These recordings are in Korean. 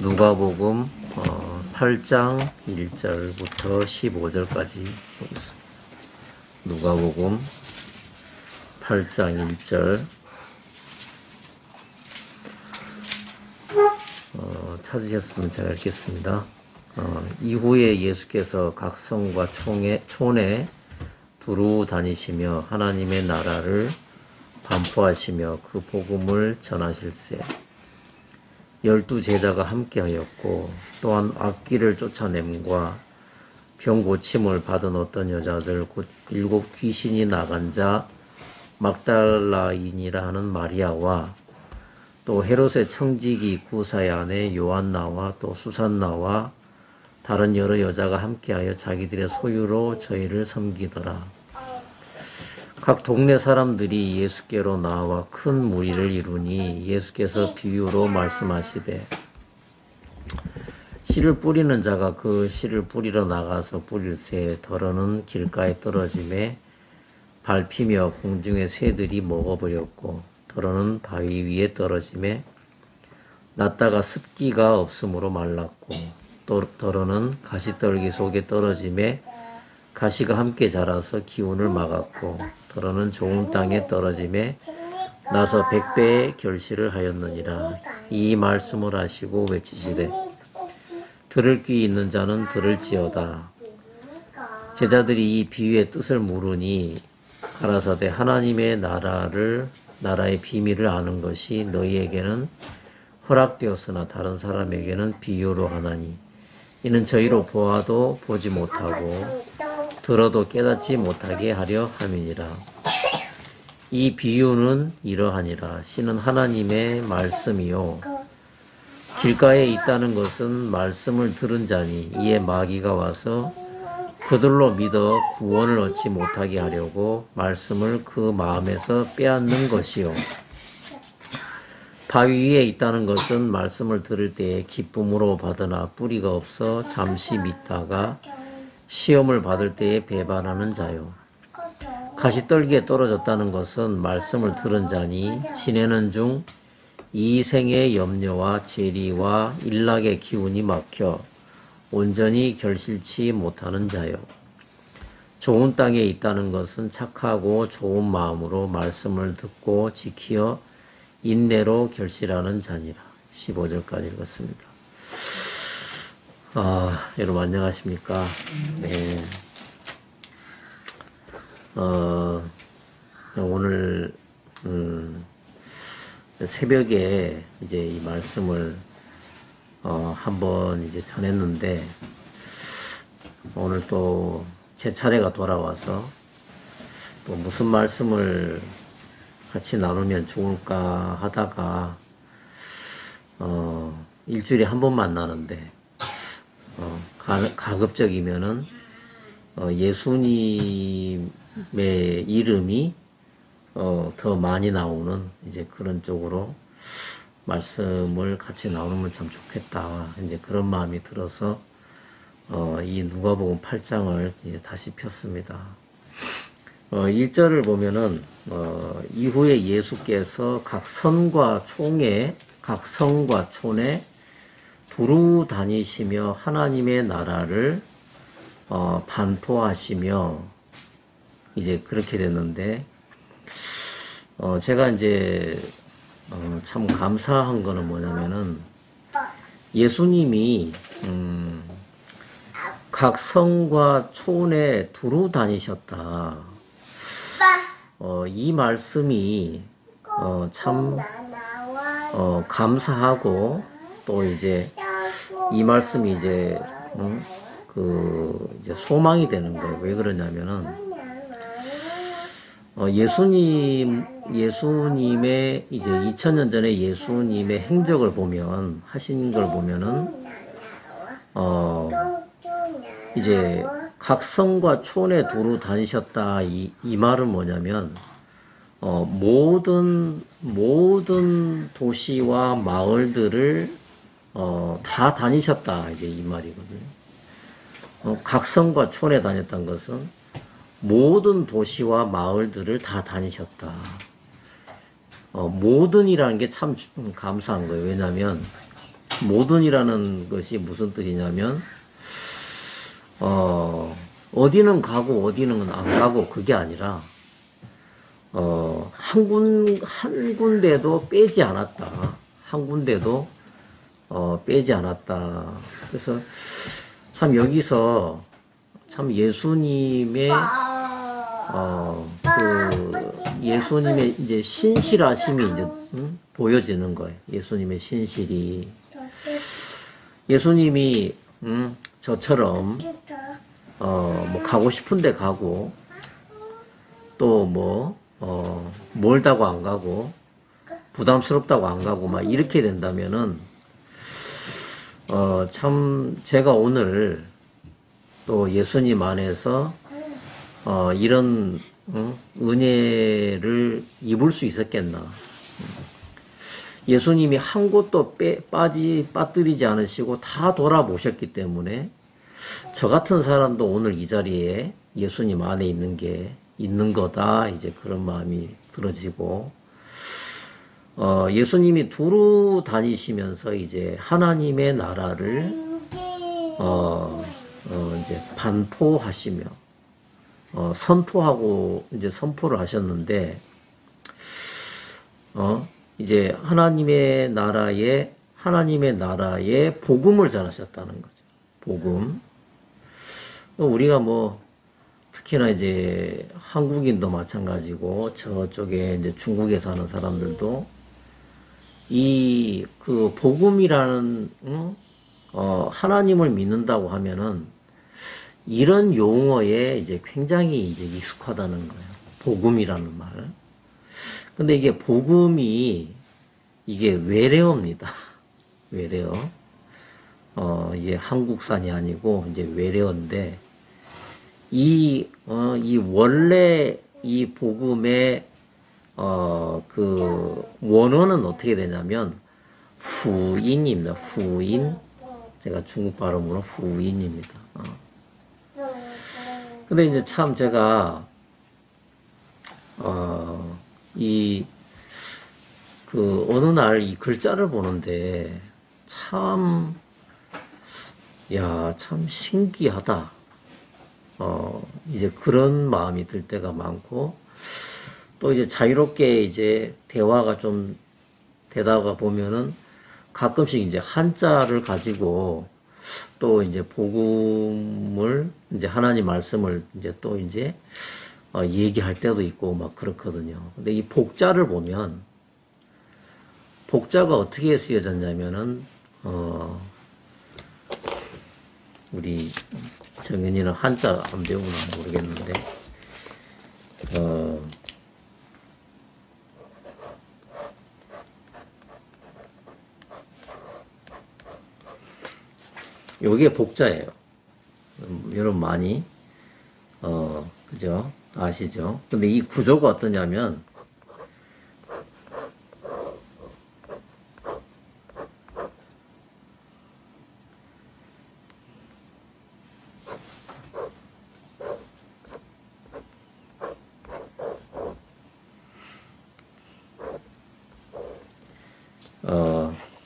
누가복음 8장 1절부터 15절까지 보겠습니다. 누가복음 8장 1절 찾으셨으면 제가 읽겠습니다. 이후에 예수께서 각 성과 촌에 두루 다니시며 하나님의 나라를 반포하시며 그 복음을 전하실세 12 제자가 함께하였고 또한 악귀를 쫓아냄과 병 고침을 받은 어떤 여자들 곧 7 귀신이 나간 자 막달라인이라 하는 마리아와 또 헤롯의 청지기 구사의 아내 요한나와 또 수산나와 다른 여러 여자가 함께하여 자기들의 소유로 저희를 섬기더라. 각 동네 사람들이 예수께로 나와 큰 무리를 이루니 예수께서 비유로 말씀하시되 씨를 뿌리는 자가 그 씨를 뿌리러 나가서 뿌릴새 덜어는 길가에 떨어짐에 밟히며 공중의 새들이 먹어버렸고 덜어는 바위 위에 떨어짐에 났다가 습기가 없으므로 말랐고 또 덜어는 가시떨기 속에 떨어짐에 가시가 함께 자라서 기운을 막았고 덜어는 좋은 땅에 떨어짐에 나서 100배의 결실을 하였느니라. 이 말씀을 하시고 외치시되 들을 귀 있는 자는 들을지어다. 제자들이 이 비유의 뜻을 물으니 가라사대 하나님의 나라의 비밀을 아는 것이 너희에게는 허락되었으나 다른 사람에게는 비유로 하나니 이는 저희로 보아도 보지 못하고 들어도 깨닫지 못하게 하려 함이니라. 이 비유는 이러하니라. 씨는 하나님의 말씀이요 길가에 있다는 것은 말씀을 들은 자니 이에 마귀가 와서 그들로 믿어 구원을 얻지 못하게 하려고 말씀을 그 마음에서 빼앗는 것이요 바위 위에 있다는 것은 말씀을 들을 때에 기쁨으로 받으나 뿌리가 없어 잠시 믿다가 시험을 받을 때에 배반하는 자요. 가시떨기에 떨어졌다는 것은 말씀을 들은 자니 지내는 중 이 생의 염려와 재리와 일락의 기운이 막혀 온전히 결실치 못하는 자요. 좋은 땅에 있다는 것은 착하고 좋은 마음으로 말씀을 듣고 지키어 인내로 결실하는 자니라. 15절까지 읽었습니다. 여러분 안녕하십니까? 네. 오늘 새벽에 이제 이 말씀을 한번 이제 전했는데 오늘 또 제 차례가 돌아와서 또 무슨 말씀을 같이 나누면 좋을까 하다가 일주일에 한 번 만나는데 가급적이면은 예수님의 이름이 더 많이 나오는 이제 그런 쪽으로 말씀을 같이 나누면 참 좋겠다. 이제 그런 마음이 들어서 이 누가복음 8장을 이제 다시 폈습니다. 1절을 보면은 이후에 예수께서 각 성과 촌에 두루 다니시며 하나님의 나라를 반포하시며 이제 그렇게 됐는데 제가 이제 참 감사한 거는 뭐냐면은 예수님이 각 성과 촌에 두루 다니셨다. 이 말씀이 참 감사하고 또 이제 이 말씀이 이제 이제 소망이 되는 거예요. 왜 그러냐면은 예수님의 이제 2000년 전에 예수님의 행적을 보면 하신 걸 보면은 이제 각 성과 촌에 두루 다니셨다. 이 말은 뭐냐면 모든 도시와 마을들을 다 다니셨다. 이제 이 말이거든요. 각 성과 촌에 다녔던 것은 모든 도시와 마을들을 다 다니셨다. 모든이라는 게 참 감사한 거예요. 왜냐하면 모든이라는 것이 무슨 뜻이냐면, 어디는 가고 어디는 안 가고 그게 아니라, 한 군데도 빼지 않았다. 한 군데도, 빼지 않았다. 그래서 참 여기서 참 예수님의, 예수님의 이제 신실하심이 이제, 보여지는 거예요. 예수님의 신실이. 예수님이, 저처럼, 뭐, 가고 싶은데 가고, 또 뭐, 멀다고 안 가고, 부담스럽다고 안 가고, 막 이렇게 된다면은, 참, 제가 오늘 또 예수님 안에서, 이런, 은혜를 입을 수 있었겠나. 예수님이 한 곳도 빠뜨리지 않으시고 다 돌아보셨기 때문에 저 같은 사람도 오늘 이 자리에 예수님 안에 있는 거다. 이제 그런 마음이 들어지고, 예수님이 두루 다니시면서 이제 하나님의 나라를, 이제 반포하시며, 선포하고 이제 선포를 하셨는데, 이제 하나님의 나라에 복음을 전하셨다는 거죠. 복음. 우리가 뭐, 특히나 이제 한국인도 마찬가지고, 저쪽에 이제 중국에 사는 사람들도, 그 복음이라는, 하나님을 믿는다고 하면은, 이런 용어에 이제 굉장히 이제 익숙하다는 거예요. 복음이라는 말. 근데 이게 복음이 이게 외래어입니다. 외래어. 이게 한국산이 아니고 이제 외래어인데 원래 이 복음의 그 원어는 어떻게 되냐면 후인입니다. 후인. 제가 중국 발음으로 후인입니다. 근데 이제 참 제가 어느 날 이 글자를 보는데, 참 신기하다. 이제 그런 마음이 들 때가 많고, 또 이제 자유롭게 이제 대화가 좀 되다가 보면은 가끔씩 이제 한자를 가지고 또 이제 복음을, 이제 하나님 말씀을 이제 또 이제 얘기할 때도 있고 막 그렇거든요. 근데 이 복자를 보면, 복자가 어떻게 쓰여졌냐면은, 우리 정연이는 한자 안 배우나 모르겠는데, 요게 복자예요. 여러분 많이, 그죠? 아시죠? 근데 이 구조가 어떠냐면,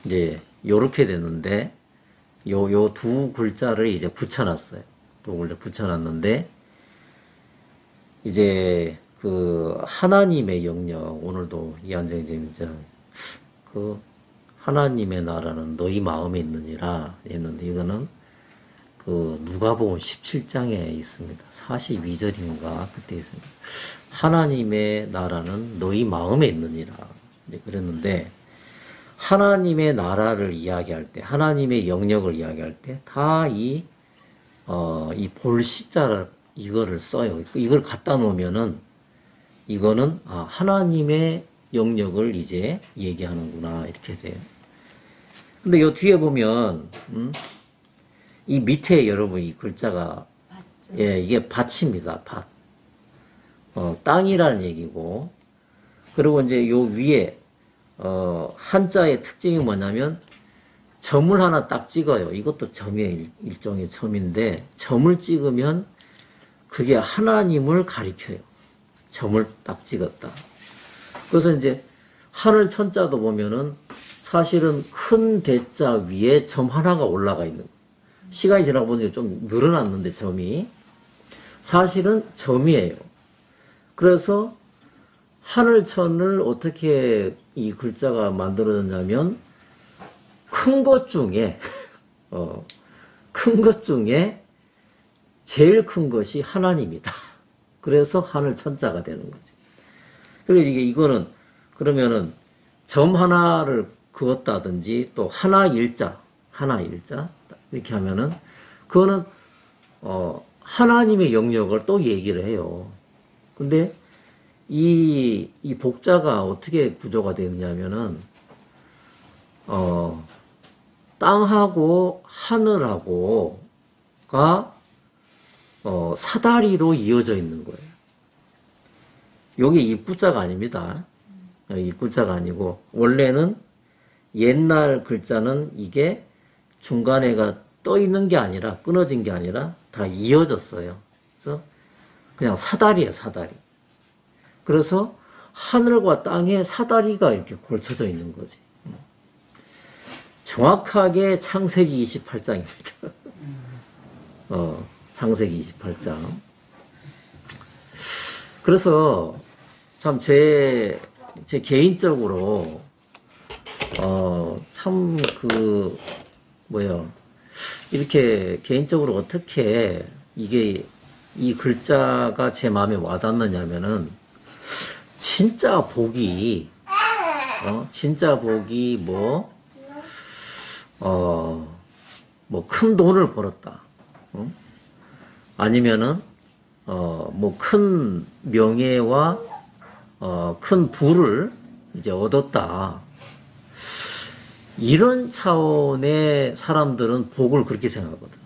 이제 요렇게 되는데, 요 두 글자를 이제 붙여놨어요. 두 글자 붙여놨는데, 이제 그 하나님의 영역, 오늘도 이한정님 그 하나님의 나라는 너희 마음에 있느니라 했는데, 이거는 그 누가복음 17장에 있습니다. 42절인가 그때 있습니다. 하나님의 나라는 너희 마음에 있느니라. 이제 그랬는데, 하나님의 나라를 이야기할 때, 하나님의 영역을 이야기할 때, 다 이 볼시자 이거를 써요. 이걸 갖다 놓으면은, 이거는, 하나님의 영역을 이제 얘기하는구나, 이렇게 돼요. 근데 요 뒤에 보면, 이 밑에 여러분 이 글자가, 예, 이게 밭입니다, 밭. 땅이라는 얘기고, 그리고 이제 요 위에, 한자의 특징이 뭐냐면 점을 하나 딱 찍어요. 이것도 점이에요. 일종의 점인데, 점을 찍으면 그게 하나님을 가리켜요. 점을 딱 찍었다. 그래서 이제 하늘 천자도 보면은 사실은 큰 대자 위에 점 하나가 올라가 있는 거예요. 시간이 지나고 보니 좀 늘어났는데 점이 사실은 점이에요. 그래서 하늘천을 어떻게 이 글자가 만들어졌냐면 큰 것 중에 큰 것 중에 제일 큰 것이 하나님이다. 그래서 하늘천자가 되는 거지. 그래서 이거는 그러면은 점 하나를 그었다든지 또 하나 일자 이렇게 하면은 그거는 하나님의 영역을 또 얘기를 해요. 근데 이 복자가 어떻게 구조가 되느냐면은 땅하고 하늘하고가 사다리로 이어져 있는 거예요. 요게 입구자가 아닙니다. 입구자가 아니고 원래는 옛날 글자는 이게 중간에가 떠 있는 게 아니라 끊어진 게 아니라 다 이어졌어요. 그래서 그냥 사다리예요, 사다리. 그래서 하늘과 땅에 사다리가 이렇게 걸쳐져 있는 거지. 정확하게 창세기 28장입니다. 창세기 28장. 그래서 참 제 개인적으로 참 이렇게 개인적으로 어떻게 이 글자가 제 마음에 와닿느냐면은 진짜 복이 큰 돈을 벌었다. 아니면은 큰 명예와 큰 부를 이제 얻었다. 이런 차원의 사람들은 복을 그렇게 생각하거든.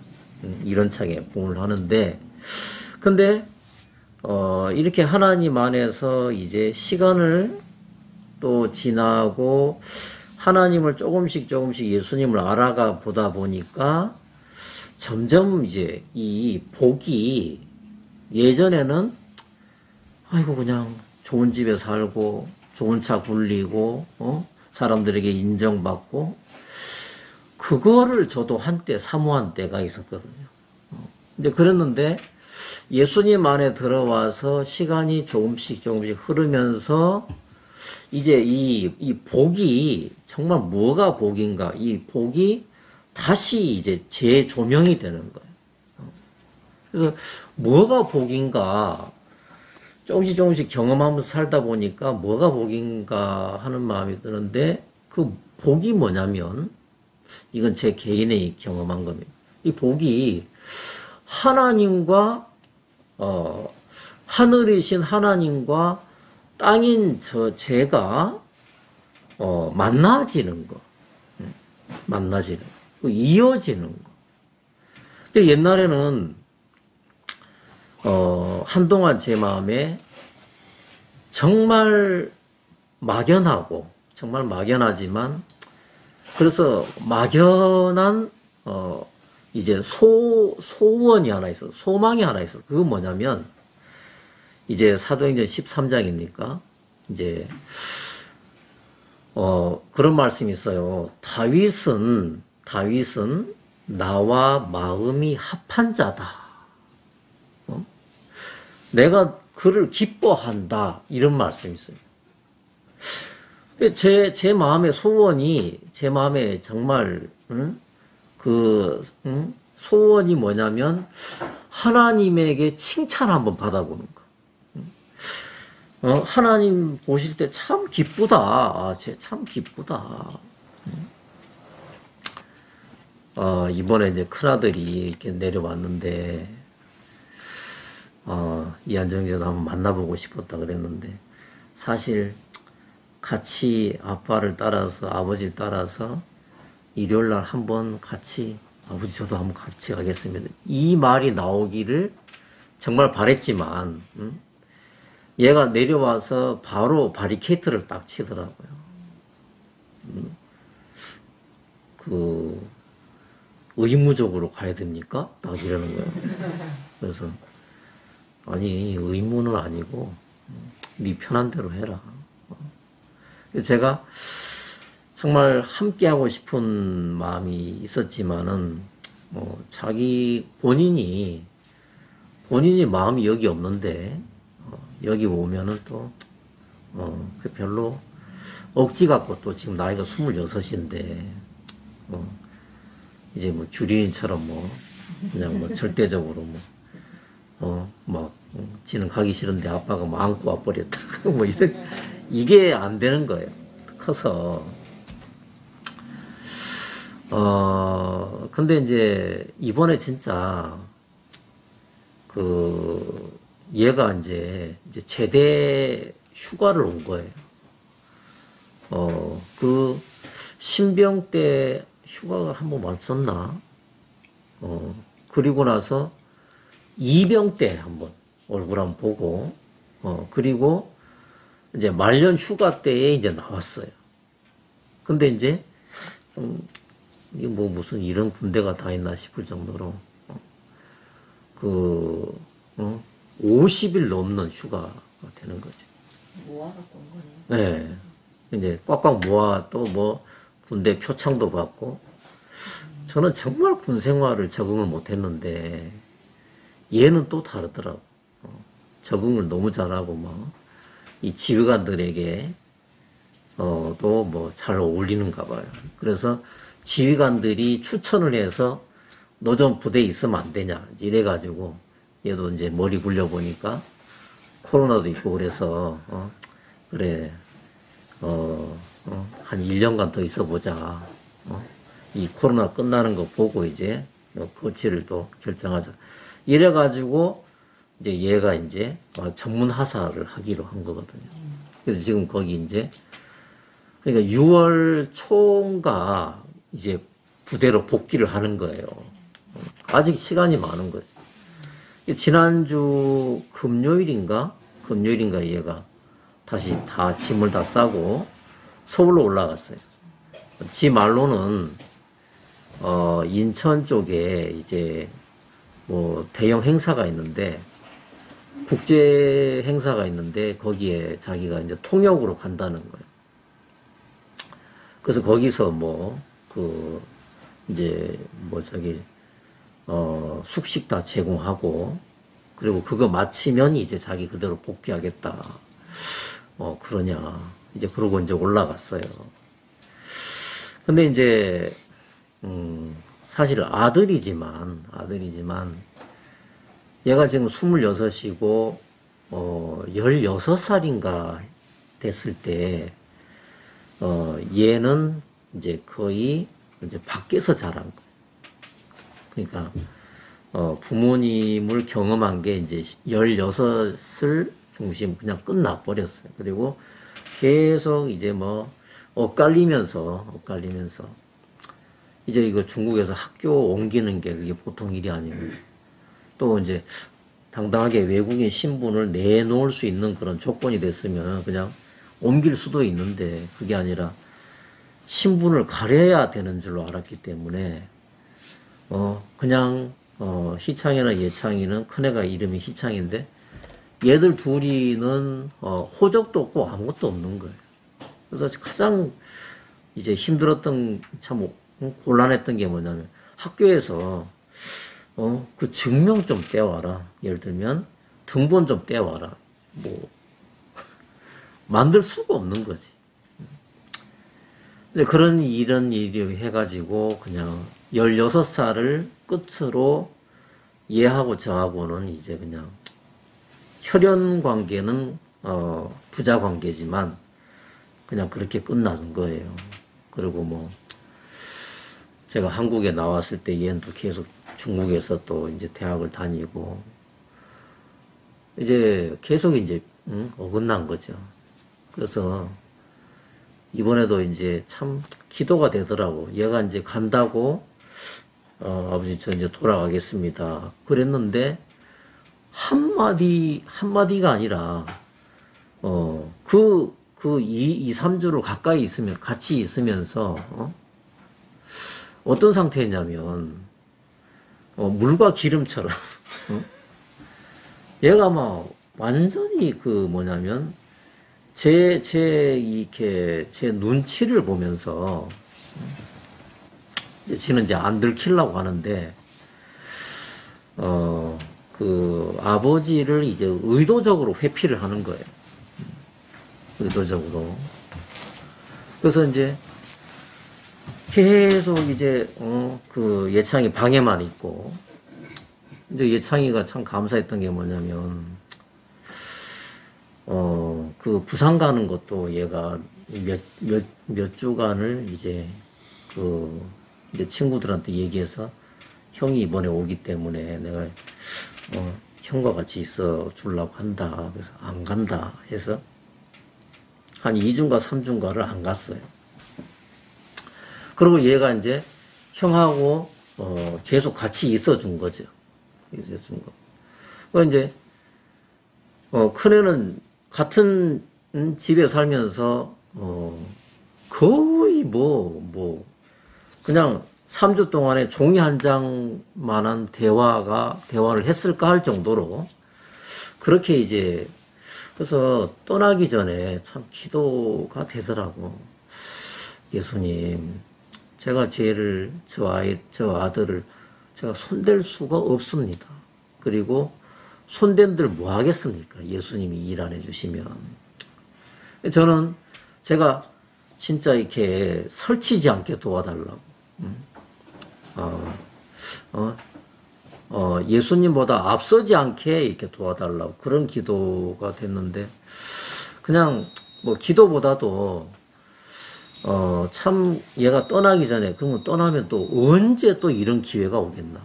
이런 차원의 복을 하는데, 근데 이렇게 하나님 안에서 이제 시간을 또 지나고 하나님을 조금씩 예수님을 알아가 보다 보니까 점점 이제 이 복이 예전에는 아이고 그냥 좋은 집에 살고 좋은 차 굴리고 사람들에게 인정받고 그거를 저도 한때 사모한 때가 있었거든요. 이제 그랬는데 예수님 안에 들어와서 시간이 조금씩 흐르면서 이제 이 복이 정말 뭐가 복인가, 이 복이 다시 이제 재조명이 되는 거예요. 그래서 뭐가 복인가 조금씩 경험하면서 살다 보니까 뭐가 복인가 하는 마음이 드는데 그 복이 뭐냐면 이건 제 개인의 경험한 겁니다. 이 복이 하나님과 하늘이신 하나님과 땅인 제가 만나지는 거, 이어지는 거. 근데 옛날에는 한동안 제 마음에 정말 막연하지만 그래서 막연한 이제 소원이 하나 있어, 소망이 하나 있어. 그거 뭐냐면 이제 사도행전 13장이니까 이제 그런 말씀이 있어요. 다윗은 나와 마음이 합한 자다. 내가 그를 기뻐한다. 이런 말씀이 있어요. 제 마음의 소원이, 제 마음에 정말, 소원이 뭐냐면, 하나님에게 칭찬 한번 받아보는 거. 하나님 보실 때 참 기쁘다. 쟤 참 기쁘다. 이번에 이제 큰아들이 이렇게 내려왔는데, 이한정제도 한번 만나보고 싶었다 그랬는데, 사실 같이 아빠를 따라서, 아버지를 따라서 일요일날 한번 같이, 아버지 저도 한번 같이 가겠습니다. 이 말이 나오기를 정말 바랬지만, 얘가 내려와서 바로 바리케이트를 딱 치더라고요. 의무적으로 가야 됩니까? 딱 이러는 거예요. 그래서, 아니, 의무는 아니고, 네 편한 대로 해라. 제가 정말 함께 하고 싶은 마음이 있었지만은 자기 본인이 마음이 여기 없는데 여기 오면은 또 그 별로 억지 갖고 또 지금 나이가 26인데 이제 뭐 주린이처럼 뭐 그냥 뭐 절대적으로 막 지는 가기 싫은데 아빠가 뭐 안고 와버렸다 뭐 이런 이게 안 되는 거예요. 커서 근데 이제 이번에 진짜 그 얘가 이제 제대 휴가를 온 거예요. 그 신병 때 휴가가 한 번 왔었나? 그리고 나서 이병 때 한번 얼굴 한번 보고, 그리고 이제 말년 휴가 때에 이제 나왔어요. 근데 이제 좀, 이게 뭐 무슨 이런 군대가 다 있나 싶을 정도로, 50일 넘는 휴가가 되는 거죠. 모아갖고 온 거네요. 네. 이제 꽉꽉 모아 또 뭐 군대 표창도 받고, 저는 정말 군 생활을 적응을 못 했는데, 얘는 또 다르더라고. 적응을 너무 잘하고, 뭐, 이 지휘관들에게, 또 뭐 잘 어울리는가 봐요. 그래서 지휘관들이 추천을 해서 너 좀 부대에 있으면 안 되냐. 이래가지고, 얘도 이제 머리 굴려보니까 코로나도 있고 그래서, 그래, 한 1년간 더 있어 보자. 이 코로나 끝나는 거 보고 이제 거치를 또 결정하자. 이래가지고 이제 얘가 이제 전문 하사를 하기로 한 거거든요. 그래서 지금 거기 이제 그러니까 6월 초인가 이제 부대로 복귀를 하는 거예요. 아직 시간이 많은 거지. 지난주 금요일인가 얘가 다시 다 짐을 다 싸고 서울로 올라갔어요. 지 말로는 인천 쪽에 이제 뭐 대형 행사가 있는데 국제 행사가 있는데 거기에 자기가 이제 통역으로 간다는 거예요. 그래서 거기서 뭐 그 이제 뭐 저기 숙식 다 제공하고 그리고 그거 마치면 이제 자기 그대로 복귀하겠다. 그러냐. 이제 그러고 이제 올라갔어요. 근데 이제 사실 아들이지만 얘가 지금 26이고 16살인가 됐을 때 얘는 이제 거의 이제 밖에서 자란 거. 그러니까 부모님을 경험한 게 이제 16을 중심 그냥 끝나버렸어요. 그리고 계속 이제 뭐 엇갈리면서 이제 이거 중국에서 학교 옮기는 게 그게 보통 일이 아니고 또 이제 당당하게 외국인 신분을 내놓을 수 있는 그런 조건이 됐으면 그냥 옮길 수도 있는데 그게 아니라 신분을 가려야 되는 줄로 알았기 때문에 그냥 희창이나 예창이는 큰애가 이름이 희창인데 얘들 둘이는 호적도 없고 아무것도 없는 거예요. 그래서 가장 이제 힘들었던 참 곤란했던 게 뭐냐면 학교에서 그 증명 좀 떼와라. 예를 들면 등본 좀 떼와라. 뭐 만들 수가 없는 거지. 그런 이런 일이 해가지고 그냥 16살을 끝으로 얘하고 저하고는 이제 그냥 혈연 관계는 부자 관계지만 그냥 그렇게 끝나는 거예요. 그리고 뭐 제가 한국에 나왔을 때 얘는 또 계속 중국에서 또 이제 대학을 다니고 이제 계속 이제 어긋난 거죠. 그래서 이번에도 이제 참 기도가 되더라고. 얘가 이제 간다고 아버지 저 이제 돌아가겠습니다. 그랬는데 한마디가 아니라 그 2-3주를 가까이 있으면 같이 있으면서 어떤 상태냐면 물과 기름처럼 얘가 막 완전히 그 뭐냐면 이렇게, 제 눈치를 보면서, 이제 지는 이제 안 들키려고 하는데, 그 아버지를 이제 의도적으로 회피를 하는 거예요. 의도적으로. 그래서 이제 계속 이제 그 예창이 방에만 있고, 이제 예창이가 참 감사했던 게 뭐냐면 그 부산 가는 것도 얘가 몇 주간을 이제 그 이제 친구들한테 얘기해서 형이 이번에 오기 때문에 내가 형과 같이 있어 주려고 한다. 그래서 안 간다 해서 한 2주인가 3주인가를 안 갔어요. 그리고 얘가 이제 형하고 계속 같이 있어 준 거죠. 있어 준 거. 그 이제 큰애는 같은 집에 살면서 거의 그냥 3주 동안에 종이 한 장만한 대화를 했을까 할 정도로 그렇게 이제 그래서 떠나기 전에 참 기도가 되더라고. 예수님, 제가 저 아들을 제가 손댈 수가 없습니다. 그리고 손댄들 뭐 하겠습니까? 예수님이 일 안 해주시면. 저는 제가 진짜 이렇게 설치지 않게 도와달라고. 예수님보다 앞서지 않게 이렇게 도와달라고 그런 기도가 됐는데, 그냥 뭐 기도보다도 참 얘가 떠나기 전에 그러면 떠나면 또 언제 또 이런 기회가 오겠나.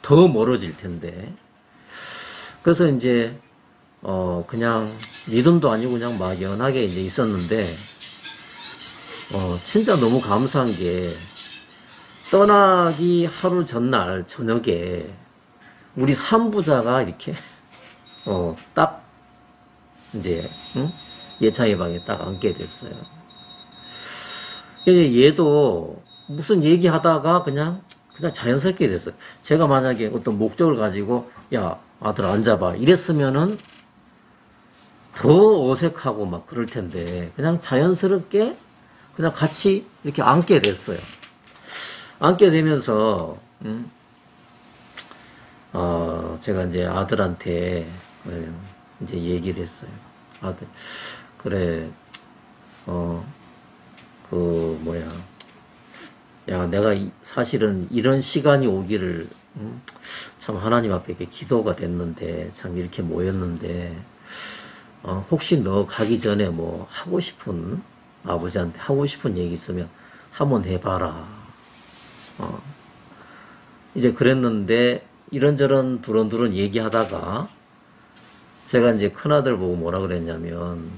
더 멀어질 텐데. 그래서 이제 그냥 믿음도 아니고 그냥 막연하게 이제 있었는데 진짜 너무 감사한 게 떠나기 하루 전날 저녁에 우리 삼부자가 이렇게 딱 이제 예창의 방에 딱 앉게 됐어요. 얘도 무슨 얘기하다가 그냥 자연스럽게 됐어요. 제가 만약에 어떤 목적을 가지고 야 아들 앉아봐 이랬으면은 더 어색하고 막 그럴 텐데 그냥 자연스럽게 그냥 같이 이렇게 앉게 됐어요. 앉게 되면서 제가 이제 아들한테 이제 얘기를 했어요. 아들 그래 야 내가 사실은 이런 시간이 오기를 참 하나님 앞에 이렇게 기도가 됐는데 참 이렇게 모였는데 혹시 너 가기 전에 뭐 하고 싶은 아버지한테 하고 싶은 얘기 있으면 한번 해봐라. 이제 그랬는데 이런저런 두런두런 얘기하다가 제가 이제 큰아들 보고 뭐라 그랬냐면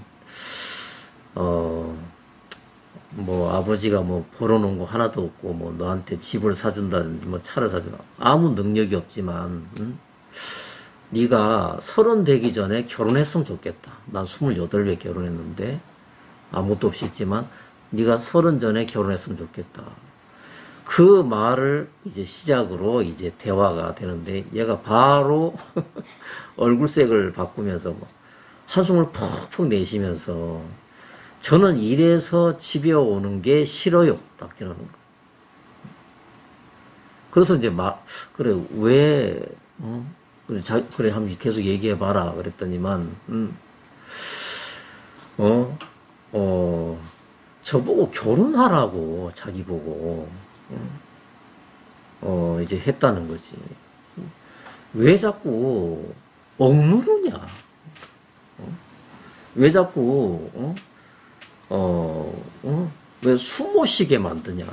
뭐 아버지가 뭐 벌어놓은 거 하나도 없고 뭐 너한테 집을 사준다든지 뭐 차를 사준다 아무 능력이 없지만 네가 30 되기 전에 결혼했으면 좋겠다. 난 28에 결혼했는데 아무것도 없이 있지만 네가 30 전에 결혼했으면 좋겠다. 그 말을 이제 시작으로 이제 대화가 되는데 얘가 바로 얼굴색을 바꾸면서 뭐 한숨을 푹푹 내쉬면서 저는 이래서 집에 오는 게 싫어요. 딱 이러는 거. 그래서 이제 그래, 왜, 그래, 한번 계속 얘기해봐라. 그랬더니만, 저보고 결혼하라고, 자기 보고, 이제 했다는 거지. 왜 자꾸 억누르냐? 왜 자꾸, 왜 숨 못 쉬게 만드냐.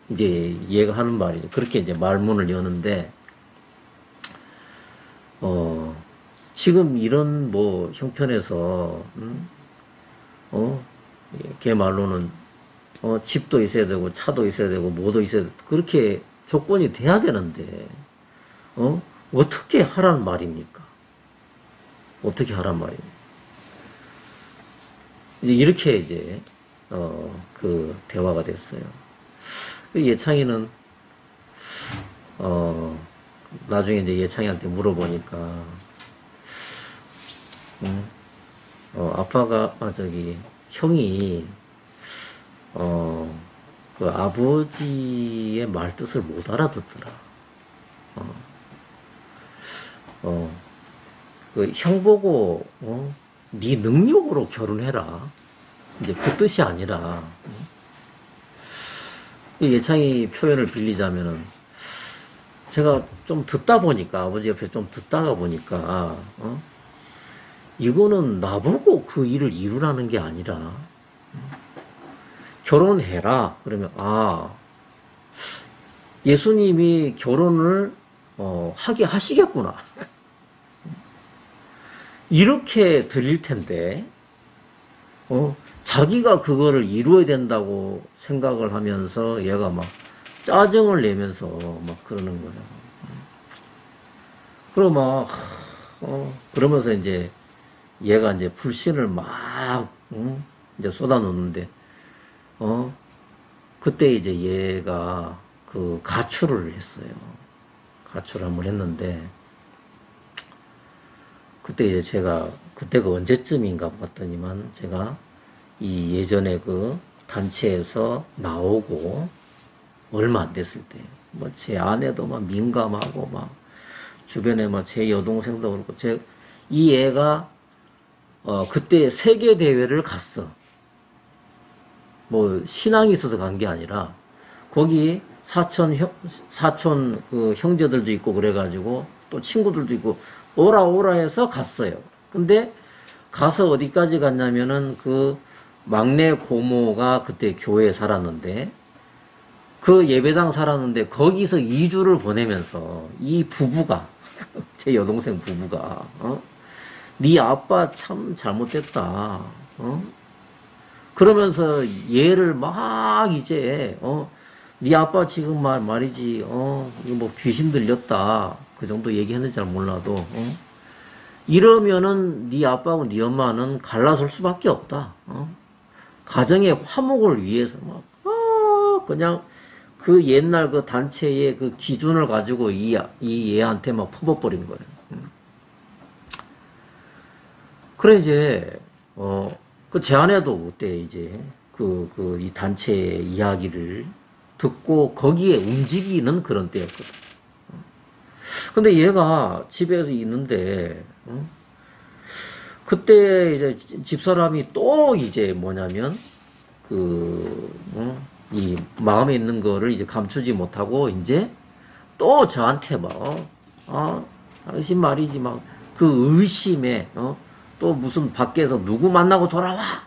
이제 얘가 하는 말이죠. 그렇게 이제 말문을 여는데, 지금 이런 뭐 형편에서, 걔 말로는, 집도 있어야 되고, 차도 있어야 되고, 뭐도 있어야 되고, 그렇게 조건이 돼야 되는데, 어떻게 하란 말입니까? 어떻게 하란 말입니까? 이제 이렇게 이제, 그 대화가 됐어요. 예창이는, 나중에 이제 예창이한테 물어보니까, 아빠가, 형이, 그 아버지의 말뜻을 못 알아듣더라. 그 형 보고, 네 능력으로 결혼해라. 이제 그 뜻이 아니라, 이 예창이 표현을 빌리자면은, 제가 좀 듣다 보니까, 아버지 옆에 좀 듣다가 보니까, 이거는 나보고 그 일을 이루라는 게 아니라, 결혼해라. 그러면, 예수님이 결혼을, 하게 하시겠구나. 이렇게 들릴 텐데, 자기가 그거를 이루어야 된다고 생각을 하면서 얘가 막 짜증을 내면서 막 그러는 거야. 그리고 막, 그러면서 이제 얘가 이제 불신을 막, 이제 쏟아놓는데, 그때 이제 얘가 그 가출을 했어요. 가출을 한번 했는데, 그때 이제 제가, 그때가 언제쯤인가 봤더니만 제가 이 예전에 그 단체에서 나오고 얼마 안 됐을 때, 뭐 제 아내도 막 민감하고 막 주변에 막 제 여동생도 그렇고, 이 애가, 그때 세계 대회를 갔어. 뭐 신앙이 있어서 간 게 아니라, 거기 사촌 그 형제들도 있고 그래가지고 또 친구들도 있고 오라 해서 갔어요. 근데 가서 어디까지 갔냐면은 그 막내 고모가 그때 교회에 살았는데, 그 예배당 살았는데 거기서 2주를 보내면서 이 부부가 제 여동생 부부가 네 아빠 참 잘못됐다. 그러면서 얘를 막 이제 네 아빠 지금 말이지 이거 뭐 귀신 들렸다 그 정도 얘기했는지 잘 몰라도 이러면은 네 아빠하고 네 엄마는 갈라설 수밖에 없다. 가정의 화목을 위해서 막 그냥 그 옛날 그 단체의 그 기준을 가지고 이 얘한테 막 퍼붓버린 거예요. 그래 이제 그 제 아내도 그때 이제 이 단체의 이야기를 듣고 거기에 움직이는 그런 때였거든. 근데 얘가 집에서 있는데, 그때 이제 집사람이 또 이제 뭐냐면, 이 마음에 있는 거를 이제 감추지 못하고, 이제 또 저한테 막, 당신 말이지, 막, 그 의심에, 또 무슨 밖에서 누구 만나고 돌아와,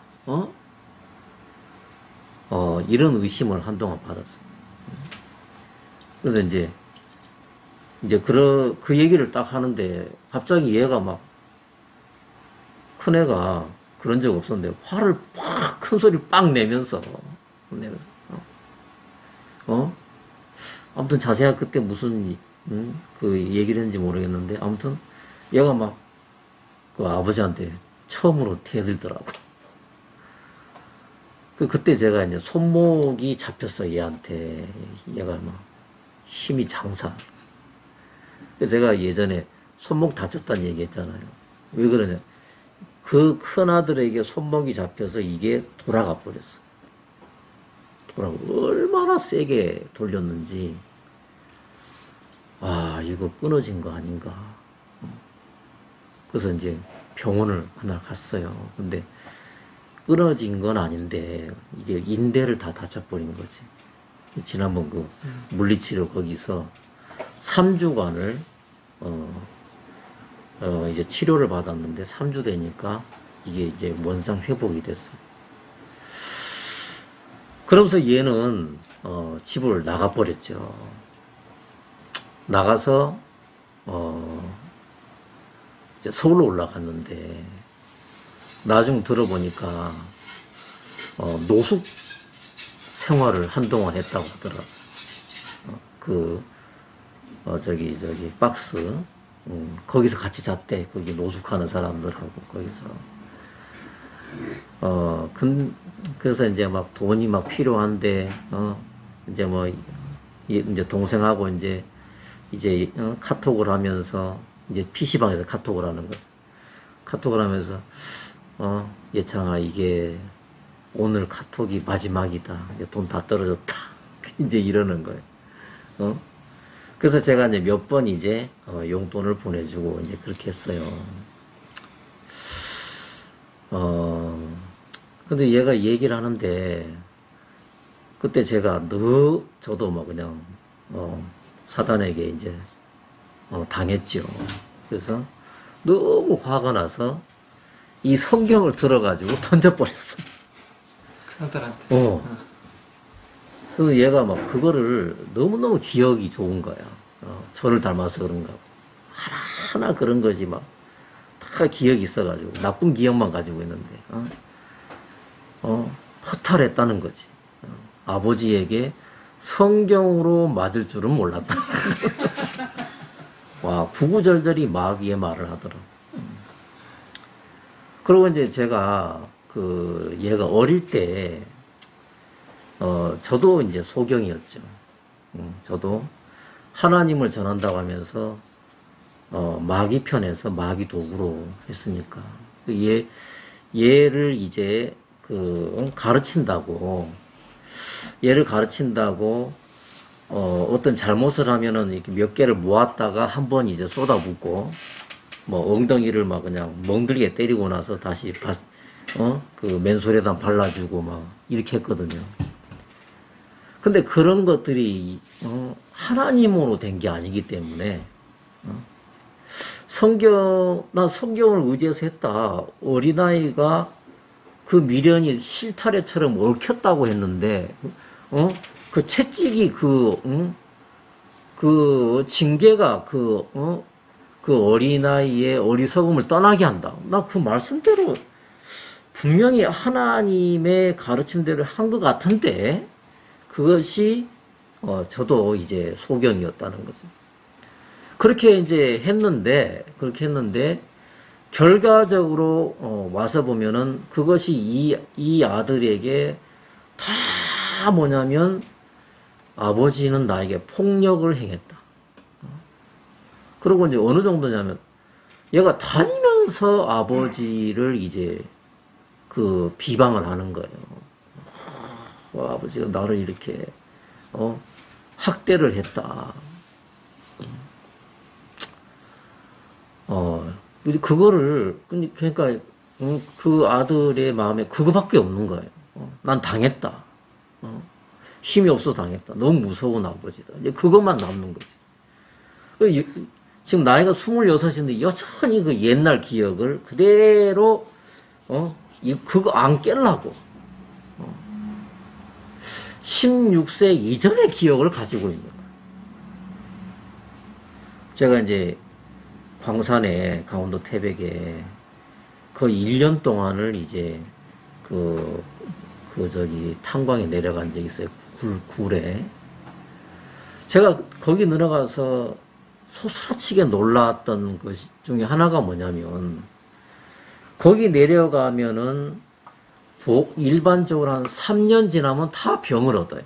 이런 의심을 한동안 받았어. 그래서 이제 그 얘기를 딱 하는데, 갑자기 얘가 막, 큰애가 그런 적 없었는데, 화를 팍, 큰 소리를 빡 내면서, 아무튼 자세하게 그때 무슨, 그 얘기를 했는지 모르겠는데, 아무튼 얘가 막, 그 아버지한테 처음으로 대들더라고. 그때 제가 이제 손목이 잡혔어, 얘한테. 얘가 막 힘이 장사. 그래서 제가 예전에 손목 다쳤다는 얘기 했잖아요. 왜 그러냐. 그 큰아들에게 손목이 잡혀서 이게 돌아가 버렸어. 얼마나 세게 돌렸는지. 이거 끊어진 거 아닌가. 그래서 이제 병원을 그날 갔어요. 근데 끊어진 건 아닌데 이게 인대를 다 다쳐버린 거지. 지난번 그 물리치료 거기서 3주간을 이제 치료를 받았는데 3주 되니까 이게 이제 원상 회복이 됐어. 그러면서 얘는 집을 나가버렸죠. 나가서 이제 서울로 올라갔는데 나중 들어보니까 노숙 생활을 한동안 했다고 하더라. 저기 박스 거기서 같이 잤대. 거기 노숙하는 사람들하고 거기서. 그래서 이제 막 돈이 막 필요한데 이제 뭐 이제 동생하고 이제 카톡을 하면서 이제 PC방에서 카톡을 하는 거죠. 카톡을 하면서 예창아, 이게 오늘 카톡이 마지막이다. 돈 다 떨어졌다. 이제 이러는 거예요. 그래서 제가 이제 몇 번 이제 용돈을 보내주고 이제 그렇게 했어요. 근데 얘가 얘기를 하는데, 그때 제가 저도 뭐 그냥 사단에게 이제 당했죠. 그래서 너무 화가 나서 이 성경을 들어가지고 던져버렸어. 큰아들한테. 그래서 얘가 막 그거를 너무너무 기억이 좋은 거야. 저를 닮아서 그런가. 하나하나 그런 거지 막. 다 기억이 있어가지고. 나쁜 기억만 가지고 있는데. 허탈했다는 거지. 아버지에게 성경으로 맞을 줄은 몰랐다. 와, 구구절절히 마귀의 말을 하더라. 그리고 이제 제가 얘가 어릴 때, 저도 이제 소경이었죠. 저도 하나님을 전한다고 하면서, 마귀 편에서 마귀 도구로 했으니까. 얘를 이제, 얘를 가르친다고, 어떤 잘못을 하면은 이렇게 몇 개를 모았다가 한 번 이제 쏟아붓고, 뭐 엉덩이를 막 그냥 멍들게 때리고 나서 다시 맨솔에다 발라주고 막 이렇게 했거든요. 근데 그런 것들이 하나님으로 된 게 아니기 때문에 난 성경을 의지해서 했다. 어린아이가 그 미련이 실타래처럼 얽혔다고 했는데 그 채찍이 그 징계가 그 어린아이의 어리석음을 떠나게 한다. 나 그 말씀대로 분명히 하나님의 가르침대로 한 것 같은데 그것이 저도 이제 소경이었다는 거죠. 그렇게 했는데 결과적으로 와서 보면은 그것이 이 아들에게 다 뭐냐면 아버지는 나에게 폭력을 행했다. 그리고 이제 어느 정도냐면 얘가 다니면서 아버지를 이제 비방을 하는 거예요. 아버지가 나를 이렇게 학대를 했다. 그거를 그러니까 그 아들의 마음에 그거밖에 없는 거예요. 난 당했다. 힘이 없어 당했다. 너무 무서운 아버지다. 이제 그것만 남는 거지. 지금 나이가 26인데 여전히 그 옛날 기억을 그대로 그거 안 깨려고 16세 이전의 기억을 가지고 있는 거예요. 제가 이제 광산에 강원도 태백에 거의 1년 동안을 이제 탄광에 내려간 적이 있어요. 굴에. 제가 거기 내려가서 소스라치게 놀랐던 것 중에 하나가 뭐냐면, 거기 내려가면은 일반적으로 한 3년 지나면 다 병을 얻어요.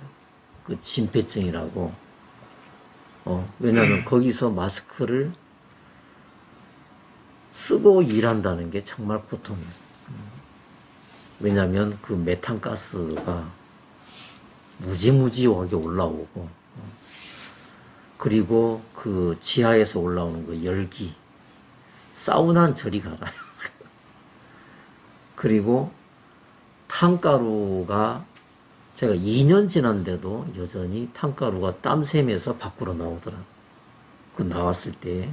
그 진폐증이라고. 왜냐면 거기서 마스크를 쓰고 일한다는 게 정말 고통이에요. 왜냐면 그 메탄가스가 무지무지하게 올라오고, 그리고 그 지하에서 올라오는 그 열기, 사우나는 저리 가라. 그리고 탄가루가 제가 2년 지났는데도 여전히 탄가루가 땀샘에서 밖으로 나오더라. 나왔을 때.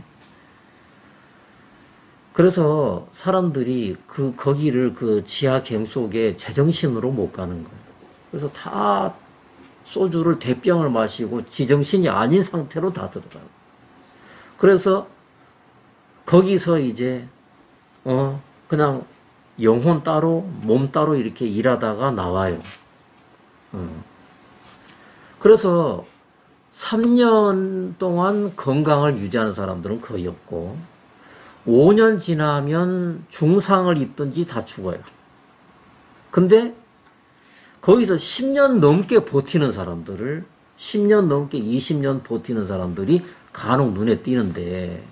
그래서 사람들이 거기를 그 지하 갱 속에 제정신으로 못 가는 거예요. 그래서 다 소주를 대병을 마시고 지정신이 아닌 상태로 다 들어가요. 그래서 거기서 이제 그냥 영혼 따로 몸 따로 이렇게 일하다가 나와요. 그래서 3년 동안 건강을 유지하는 사람들은 거의 없고 5년 지나면 중상을 입든지 다 죽어요. 근데 거기서 10년 넘게 버티는 사람들을 10년 넘게 20년 버티는 사람들이 간혹 눈에 띄는데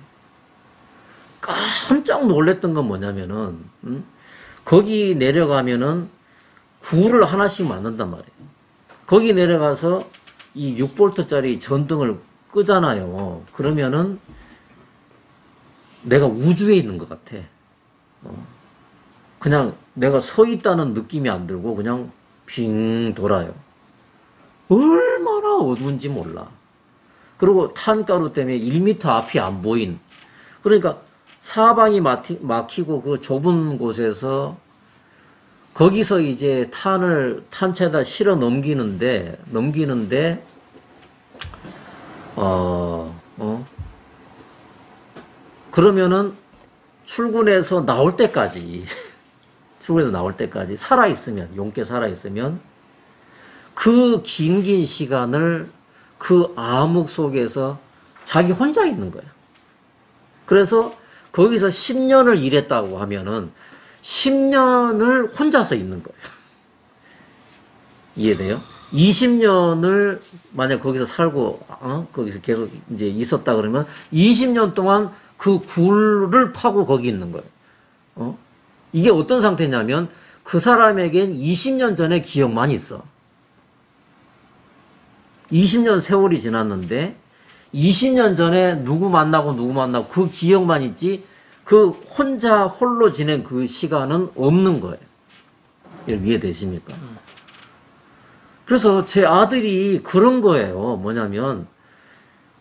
깜짝 놀랐던 건 뭐냐면은 거기 내려가면은 굴을 하나씩 만든단 말이에요. 거기 내려가서 이 6볼트짜리 전등을 끄잖아요. 그러면은 내가 우주에 있는 것 같아. 그냥 내가 서 있다는 느낌이 안 들고 그냥 빙 돌아요. 얼마나 어두운지 몰라. 그리고 탄가루 때문에 1m 앞이 안 보인. 그러니까 사방이 막히고 그 좁은 곳에서 거기서 이제 탄체에다 실어 넘기는데, 그러면은 출근해서 나올 때까지, 살아있으면, 용케 살아있으면, 그 긴 시간을 그 암흑 속에서 자기 혼자 있는 거야. 그래서 거기서 10년을 일했다고 하면은 10년을 혼자서 있는 거예요. 이해돼요? 20년을 만약 거기서 살고 거기서 계속 이제 있었다 그러면 20년 동안 그 굴을 파고 거기 있는 거예요. 이게 어떤 상태냐면 그 사람에겐 20년 전의 기억만 있어. 20년 세월이 지났는데 20년 전에 누구 만나고 그 기억만 있지 그 혼자 홀로 지낸 그 시간은 없는 거예요. 이해되십니까? 그래서 제 아들이 그런 거예요. 뭐냐면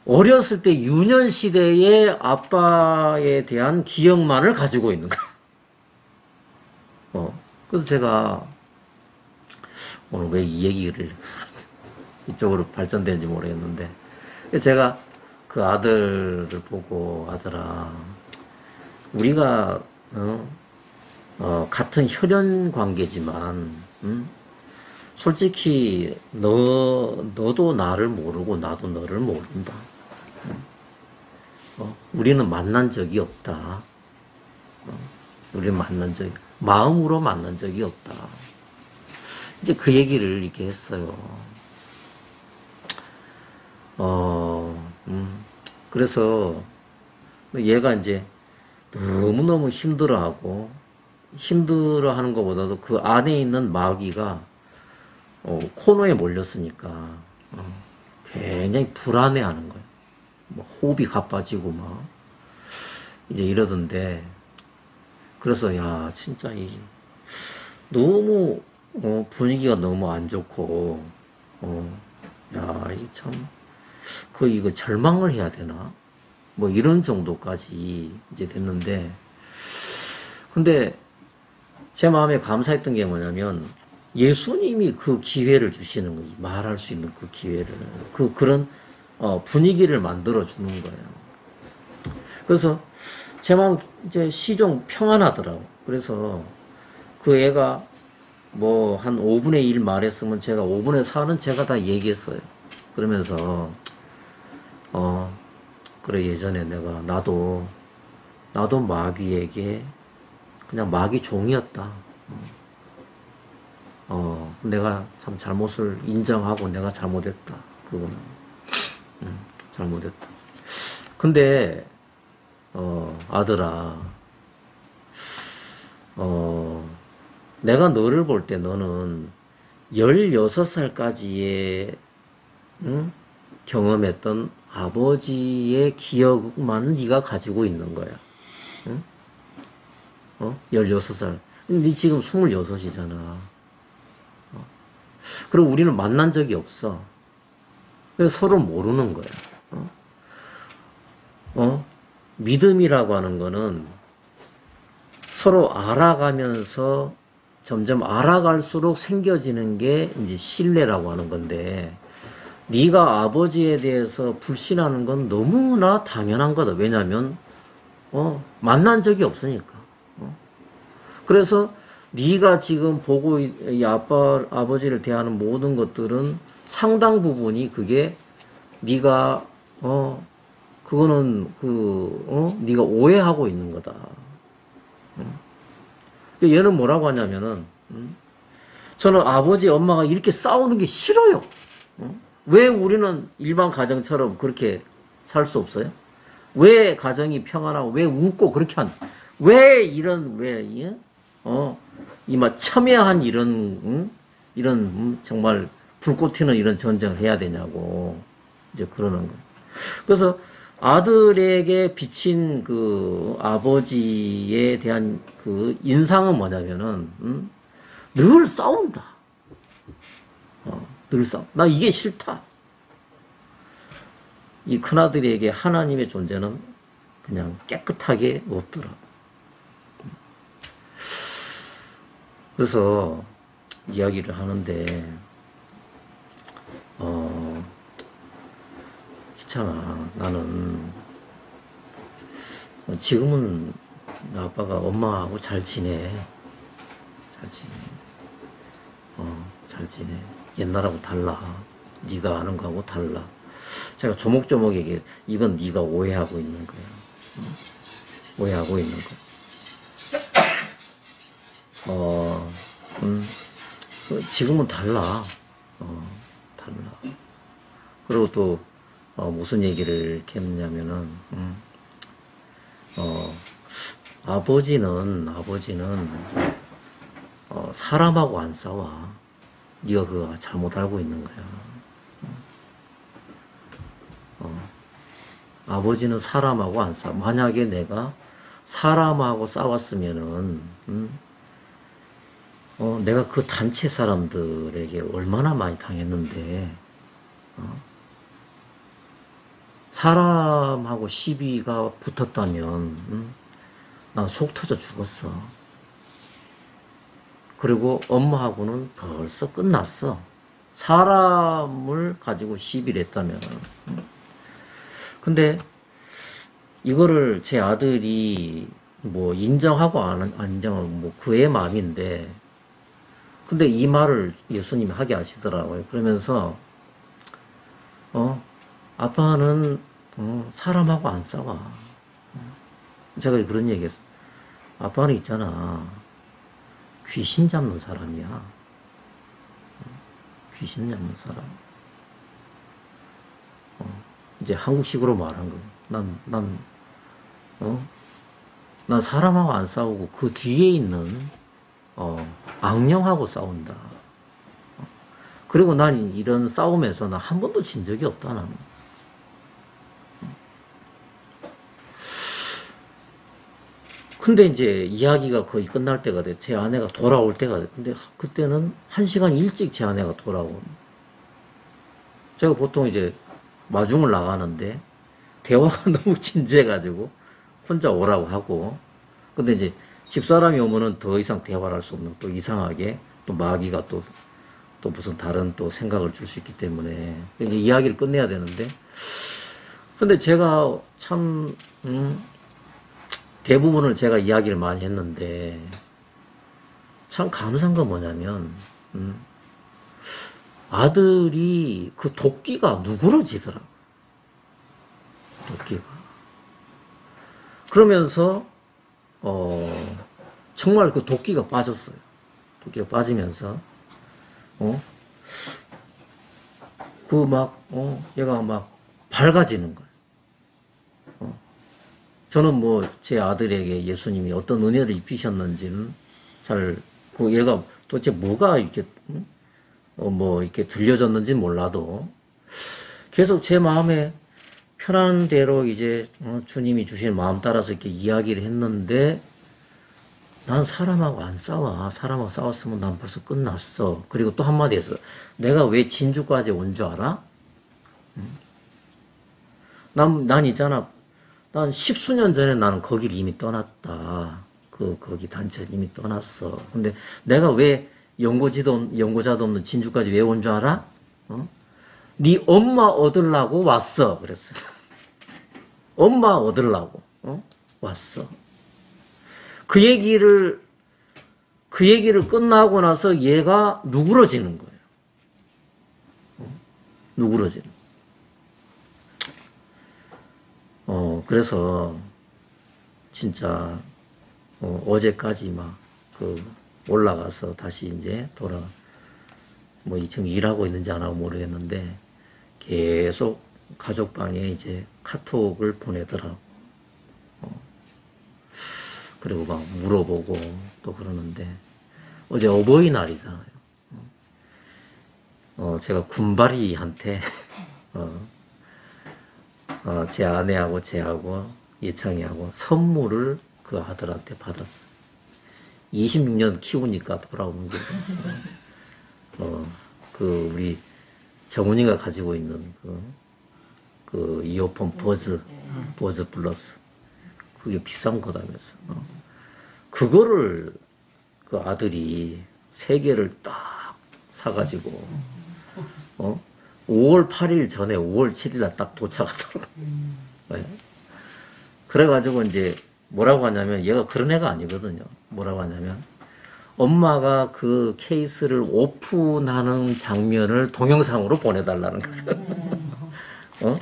어렸을 때 유년 시대의 아빠에 대한 기억만을 가지고 있는 거예요. 그래서 제가 오늘 왜 이 얘기를 이쪽으로 발전되는지 모르겠는데 제가 그 아들을 보고 아들아 우리가 같은 혈연 관계지만 솔직히 너도 나를 모르고 나도 너를 모른다. 우리는 만난 적이 없다. 우리는 마음으로 만난 적이 없다. 이제 그 얘기를 이렇게 했어요. 그래서 얘가 이제 너무너무 힘들어하는 것보다도 그 안에 있는 마귀가 코너에 몰렸으니까 굉장히 불안해하는 거예요. 호흡이 가빠지고 막 이제 이러던데 그래서 야 진짜 너무 분위기가 너무 안 좋고 야 이 참 거의 이거 절망을 해야 되나 뭐 이런 정도까지 이제 됐는데 근데 제 마음에 감사했던 게 뭐냐면 예수님이 그 기회를 주시는 거지. 말할 수 있는 그 기회를. 그런 분위기를 만들어 주는 거예요. 그래서 제 마음 이제 시종 평안하더라고. 그래서 그 애가 뭐 한 5분의 1 말했으면 제가 5분의 4는 제가 다 얘기했어요. 그러면서 그래 예전에 내가 나도 마귀에게 그냥 마귀 종이었다. 내가 참 잘못을 인정하고 내가 잘못했다. 그거는 잘못했다. 근데 아들아 내가 너를 볼 때 너는 16살까지의 경험했던 아버지의 기억만 네가 가지고 있는 거야. 16살. 네 지금 26이잖아. 그리고 우리는 만난 적이 없어. 그래서 서로 모르는 거야. 믿음이라고 하는 거는 서로 알아가면서 점점 알아갈수록 생겨지는 게 이제 신뢰라고 하는 건데, 네가 아버지에 대해서 불신하는 건 너무나 당연한 거다. 왜냐면 만난 적이 없으니까. 그래서 네가 지금 보고 이 아버지를 대하는 모든 것들은 상당 부분이 그게 네가 그거는 네가 오해하고 있는 거다. 얘는 뭐라고 하냐면은 저는 아버지 엄마가 이렇게 싸우는 게 싫어요. 왜 우리는 일반 가정처럼 그렇게 살 수 없어요? 왜 가정이 평안하고 왜 웃고 그렇게 왜 이마 첨예한 이런, 이런, 정말 불꽃 튀는 이런 전쟁을 해야 되냐고, 이제 그러는 거예요. 그래서 아들에게 비친 그 아버지에 대한 그 인상은 뭐냐면은, 늘 싸운다. 늘 싸워. 나 이게 싫다. 이 큰아들에게 하나님의 존재는 그냥 깨끗하게 없더라. 그래서 이야기를 하는데, 희창아, 나는 지금은 아빠가 엄마하고 잘 지내. 잘 지내. 잘 지내. 옛날하고 달라. 네가 아는 거하고 달라. 제가 조목조목 얘기해. 이건 네가 오해하고 있는 거야. 오해하고 있는 거야. 지금은 달라. 달라. 그리고 또, 무슨 얘기를 이렇게 했냐면은, 아버지는, 사람하고 안 싸워. 네가 그거 잘못 알고 있는 거야. 아버지는 사람하고 안 싸워. 만약에 내가 사람하고 싸웠으면은, 내가 그 단체 사람들에게 얼마나 많이 당했는데, 사람하고 시비가 붙었다면, 난 속 터져 죽었어. 그리고 엄마하고는 벌써 끝났어. 사람을 가지고 시비를 했다면. 근데 이거를 제 아들이 뭐 인정하고 안 인정하고 뭐 그의 마음인데, 근데 이 말을 예수님이 하게 하시더라고요. 그러면서 아빠는 사람하고 안 싸워. 제가 그런 얘기했어. 아빠는 있잖아, 귀신 잡는 사람이야. 귀신 잡는 사람. 이제 한국식으로 말한 거예요. 난 사람하고 안 싸우고 그 뒤에 있는 악령하고 싸운다. 그리고 난 이런 싸움에서 난 한 번도 진 적이 없다, 나는. 근데 이제 이야기가 거의 끝날 때가 돼. 제 아내가 돌아올 때가 돼. 근데 그때는 1시간 일찍 제 아내가 돌아온. 제가 보통 이제 마중을 나가는데 대화가 너무 진지해가지고 혼자 오라고 하고, 근데 이제 집사람이 오면은 더 이상 대화를 할 수 없는, 또 이상하게 또 마귀가 또 무슨 다른 또 생각을 줄 수 있기 때문에 이제 이야기를 끝내야 되는데, 근데 제가 참 대부분을 제가 이야기를 많이 했는데 참 감사한 건 뭐냐면 아들이 그 도끼가 누그러지더라. 도끼가. 그러면서 정말 그 도끼가 빠졌어요. 도끼가 빠지면서 그 막 얘가 막 밝아지는 거예요. 저는 뭐 제 아들에게 예수님이 어떤 은혜를 입히셨는지는 그 얘가 도대체 뭐가 이렇게 뭐 이렇게 들려졌는지는 몰라도 계속 제 마음에 편한 대로 이제 주님이 주신 마음 따라서 이렇게 이야기를 했는데, 난 사람하고 안 싸워. 사람하고 싸웠으면 난 벌써 끝났어. 그리고 또 한마디 했어. 내가 왜 진주까지 온 줄 알아? 난 있잖아. 난 10수년 전에 나는 거기를 이미 떠났다. 거기 단체를 이미 떠났어. 근데 내가 왜 연고자도 없는 진주까지 왜 온 줄 알아? 네 엄마 얻으려고 왔어. 그랬어. 엄마 얻으려고 왔어. 그 얘기를 끝나고 나서 얘가 누그러지는 거예요. 누그러지는. 그래서 진짜 어제까지 막 올라가서 다시 이제 뭐 지금 일하고 있는지 안 하고 모르겠는데 계속 가족방에 이제 카톡을 보내더라고. 그리고 막 물어보고 또 그러는데, 어제 어버이날이잖아요. 제가 군바리한테, 제 아내하고 제하고 예창이하고 선물을 그 아들한테 받았어요. 26년 키우니까 돌아오는 게, 우리 정훈이가 가지고 있는 그 이어폰 버즈 플러스. 그게 비싼 거다면서. 그거를 그 아들이 3개를 딱 사가지고, 5월 8일 전에 5월 7일 날 딱 도착하더라고. 네. 그래가지고 이제 뭐라고 하냐면, 얘가 그런 애가 아니거든요. 뭐라고 하냐면, 엄마가 그 케이스를 오픈하는 장면을 동영상으로 보내달라는 거예요.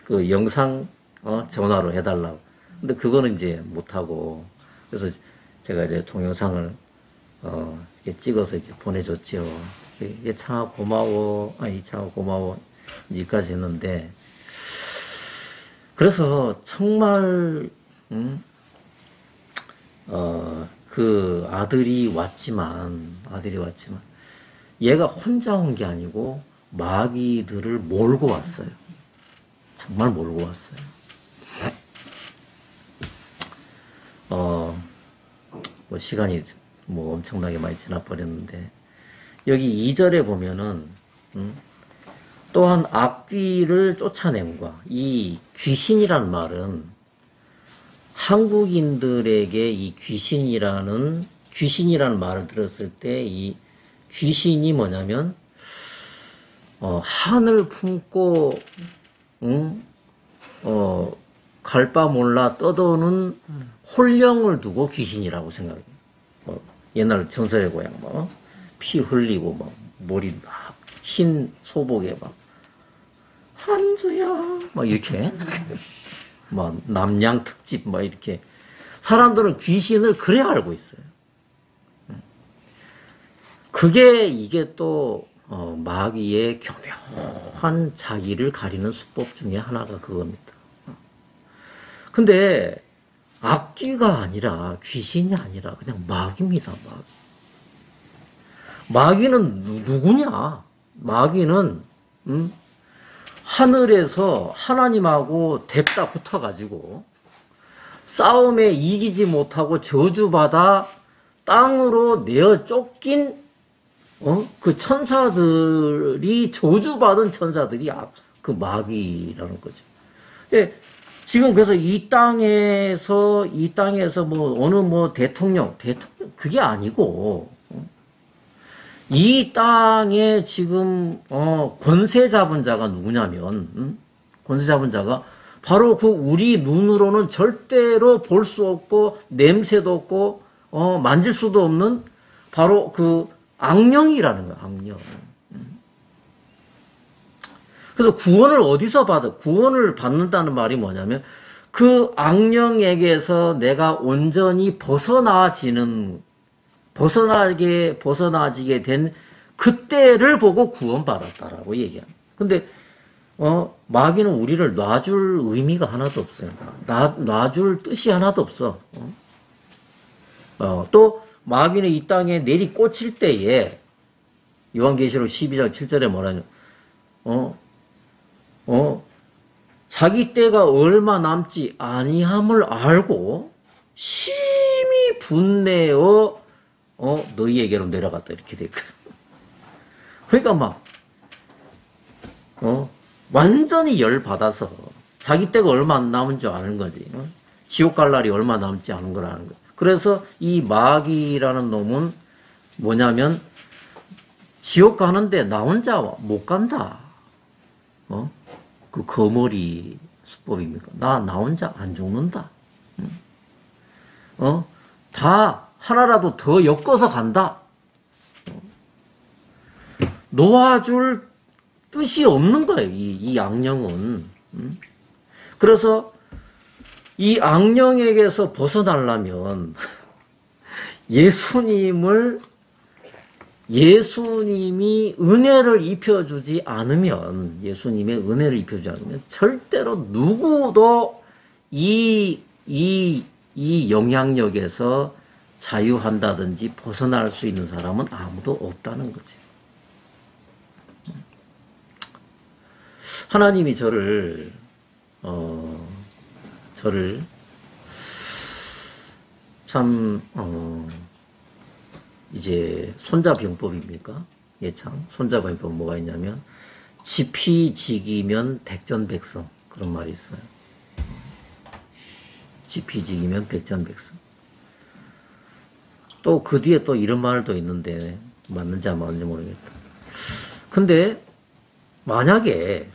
그 영상, 전화로 해달라고. 근데 그거는 이제 못하고, 그래서 제가 이제 동영상을, 이렇게 찍어서 이렇게 보내줬죠. 예창아 고마워, 이창아 고마워, 여기까지 했는데, 그래서 정말, 그 아들이 왔지만, 얘가 혼자 온 게 아니고, 마귀들을 몰고 왔어요. 정말 몰고 왔어요. 뭐 시간이 뭐 엄청나게 많이 지나버렸는데, 여기 2절에 보면은, 또한 악귀를 쫓아냄과, 이 귀신이란 말은 한국인들에게 이 귀신이라는 말을 들었을 때 이 귀신이 뭐냐면, 하늘 품고, 갈 바 몰라 떠도는 홀령을 두고 귀신이라고 생각해요. 옛날 전설의 고향, 피 흘리고, 머리 막, 흰 소복에 한주야, 이렇게. 남양 특집, 이렇게. 사람들은 귀신을 그래 알고 있어요. 이게 또, 마귀의 교묘한 자기를 가리는 수법 중에 하나가 그겁니다. 근데, 악귀가 아니라, 귀신이 아니라, 그냥 마귀입니다, 마귀. 마귀는 누구냐? 마귀는, 하늘에서 하나님하고 댔다 붙어가지고, 싸움에 이기지 못하고 저주받아 땅으로 내어 쫓긴, 그 천사들이, 저주받은 천사들이 그 마귀라는 거죠. 예, 지금 그래서 이 땅에서 어느 대통령, 그게 아니고, 이 땅에 지금, 권세 잡은 자가 누구냐면, 권세 잡은 자가 바로 그 우리 눈으로는 절대로 볼 수 없고, 냄새도 없고, 만질 수도 없는 바로 그 악령이라는 거야, 악령. 그래서 구원을 받는다는 말이 뭐냐면, 그 악령에게서 내가 온전히 벗어나지게 된 그때를 보고 구원받았다라고 얘기합니다. 근데, 마귀는 우리를 놔줄 의미가 하나도 없어요. 놔줄 뜻이 하나도 없어. 또, 마귀는 이 땅에 내리 꽂힐 때에, 요한계시록 12장 7절에 뭐라냐, 자기 때가 얼마 남지 아니함을 알고, 심히 분내어, 너희에게로 내려갔다. 이렇게 돼 있거든. 그러니까 완전히 열받아서, 자기 때가 얼마 안 남은 줄 아는 거지. 지옥 갈 날이 얼마 남지 않은 걸 아는 거야. 그래서 이 마귀라는 놈은 뭐냐면, 지옥 가는데 나 혼자 못 간다. 그 거머리 수법입니까? 나 혼자 안 죽는다. 다 하나라도 더 엮어서 간다. 놓아줄 뜻이 없는 거예요, 이 악령은. 그래서 이 악령에게서 벗어나려면 예수님이 은혜를 입혀주지 않으면, 예수님의 은혜를 입혀주지 않으면 절대로 누구도 이 이 영향력에서 자유한다든지 벗어날 수 있는 사람은 아무도 없다는 거지. 하나님이 저를 참 이제 손자병법입니까? 예창 손자병법 뭐가 있냐면 지피지기면 백전백승 그런 말이 있어요. 지피지기면 백전백승. 또 그 뒤에 또 이런 말도 있는데 맞는지 안 맞는지 모르겠다. 근데 만약에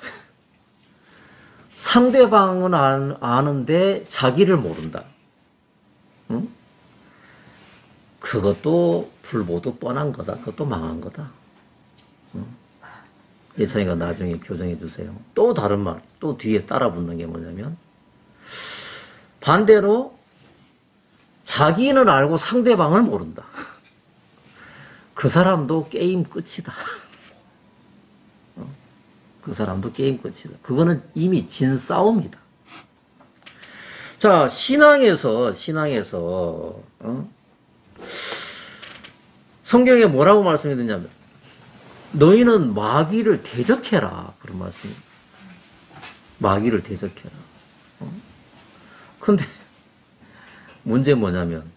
상대방은 아는데 자기를 모른다. 응? 그것도 불보듯 뻔한 거다. 그것도 망한 거다. 응? 예찬이가 나중에 교정해 주세요. 또 다른 말, 또 뒤에 따라 붙는 게 뭐냐면 반대로 자기는 알고 상대방을 모른다. 그 사람도 게임 끝이다. 그 사람도 게임 끝이다. 그거는 이미 진 싸움이다. 자, 신앙에서 성경에 뭐라고 말씀이 되냐면 너희는 마귀를 대적해라. 그런 말씀입니다. 마귀를 대적해라. 근데 문제 뭐냐면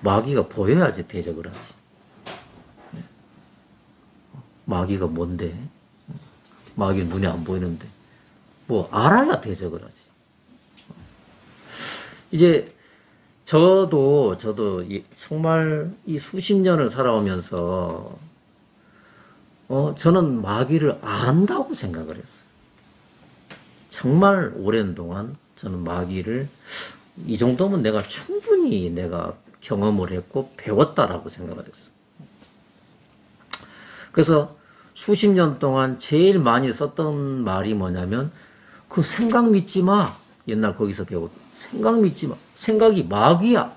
마귀가 보여야지 대적을 하지. 마귀가 뭔데? 마귀 눈에 안 보이는데 뭐 알아야 대적을 하지. 이제 저도 정말 이 수십 년을 살아오면서 저는 마귀를 안다고 생각을 했어요. 정말 오랜 동안 저는 마귀를 이 정도면 내가 충분히 내가 경험을 했고 배웠다라고 생각을 했어요. 그래서 수십 년 동안 제일 많이 썼던 말이 뭐냐면 그 생각 믿지 마. 옛날 거기서 배웠 생각 믿지 마. 생각이 마귀야.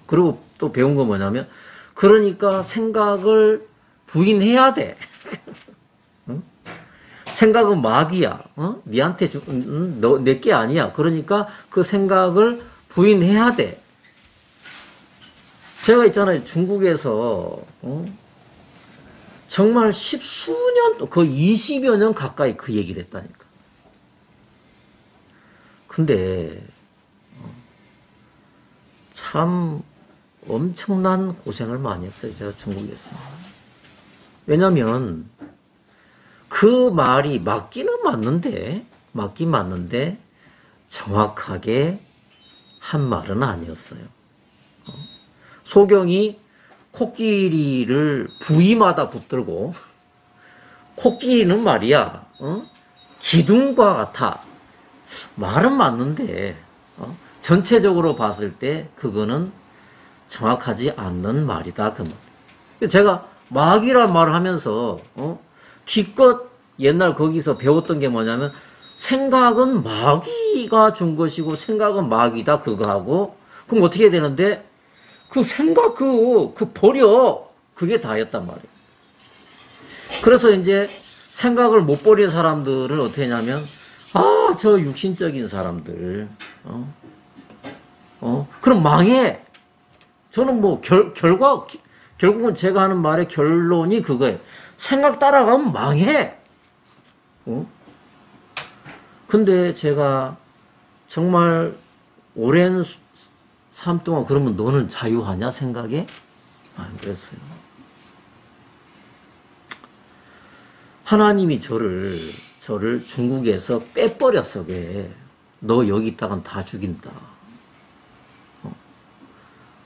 그리고 또 배운 거 뭐냐면 그러니까 생각을 부인해야 돼. 생각은 마귀야. 니한테 너 내게 아니야. 그러니까 그 생각을 부인해야 돼. 제가 있잖아요. 중국에서 정말 십수년, 거의 20여 년 가까이 그 얘기를 했다니까. 근데 참 엄청난 고생을 많이 했어요. 제가 중국에서. 왜냐면 그 말이 맞기는 맞는데 정확하게 한 말은 아니었어요. 소경이 코끼리를 부위마다 붙들고 코끼리는 말이야 기둥과 같아. 말은 맞는데 전체적으로 봤을 때 그거는 정확하지 않는 말이다. 그 말. 제가 마귀란 말을 하면서 기껏 옛날 거기서 배웠던 게 뭐냐면 생각은 마귀가 준 것이고 생각은 마귀다 그거 하고 그럼 어떻게 해야 되는데 그 생각 그 버려. 그게 다였단 말이에요. 그래서 이제 생각을 못 버린 사람들을 어떻게 하냐면 저 육신적인 사람들 그럼 망해. 저는 뭐 결국은 제가 하는 말의 결론이 그거예요. 생각 따라가면 망해. 근데 제가 정말 오랜 삶 동안 그러면 너는 자유하냐 생각에? 안 그랬어요. 하나님이 저를 중국에서 빼버렸어. 왜? 너 여기 있다간 다 죽인다.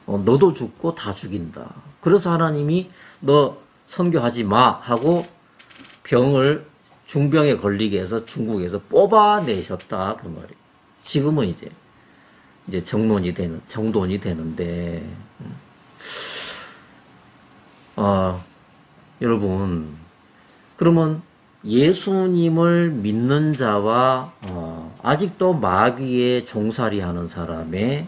너도 죽고 다 죽인다. 그래서 하나님이 너 선교하지 마 하고 중병에 걸리게 해서 중국에서 뽑아내셨다. 그 말이에요. 지금은 이제 정돈이 되는데, 여러분, 그러면 예수님을 믿는 자와, 아직도 마귀에 종살이 하는 사람의,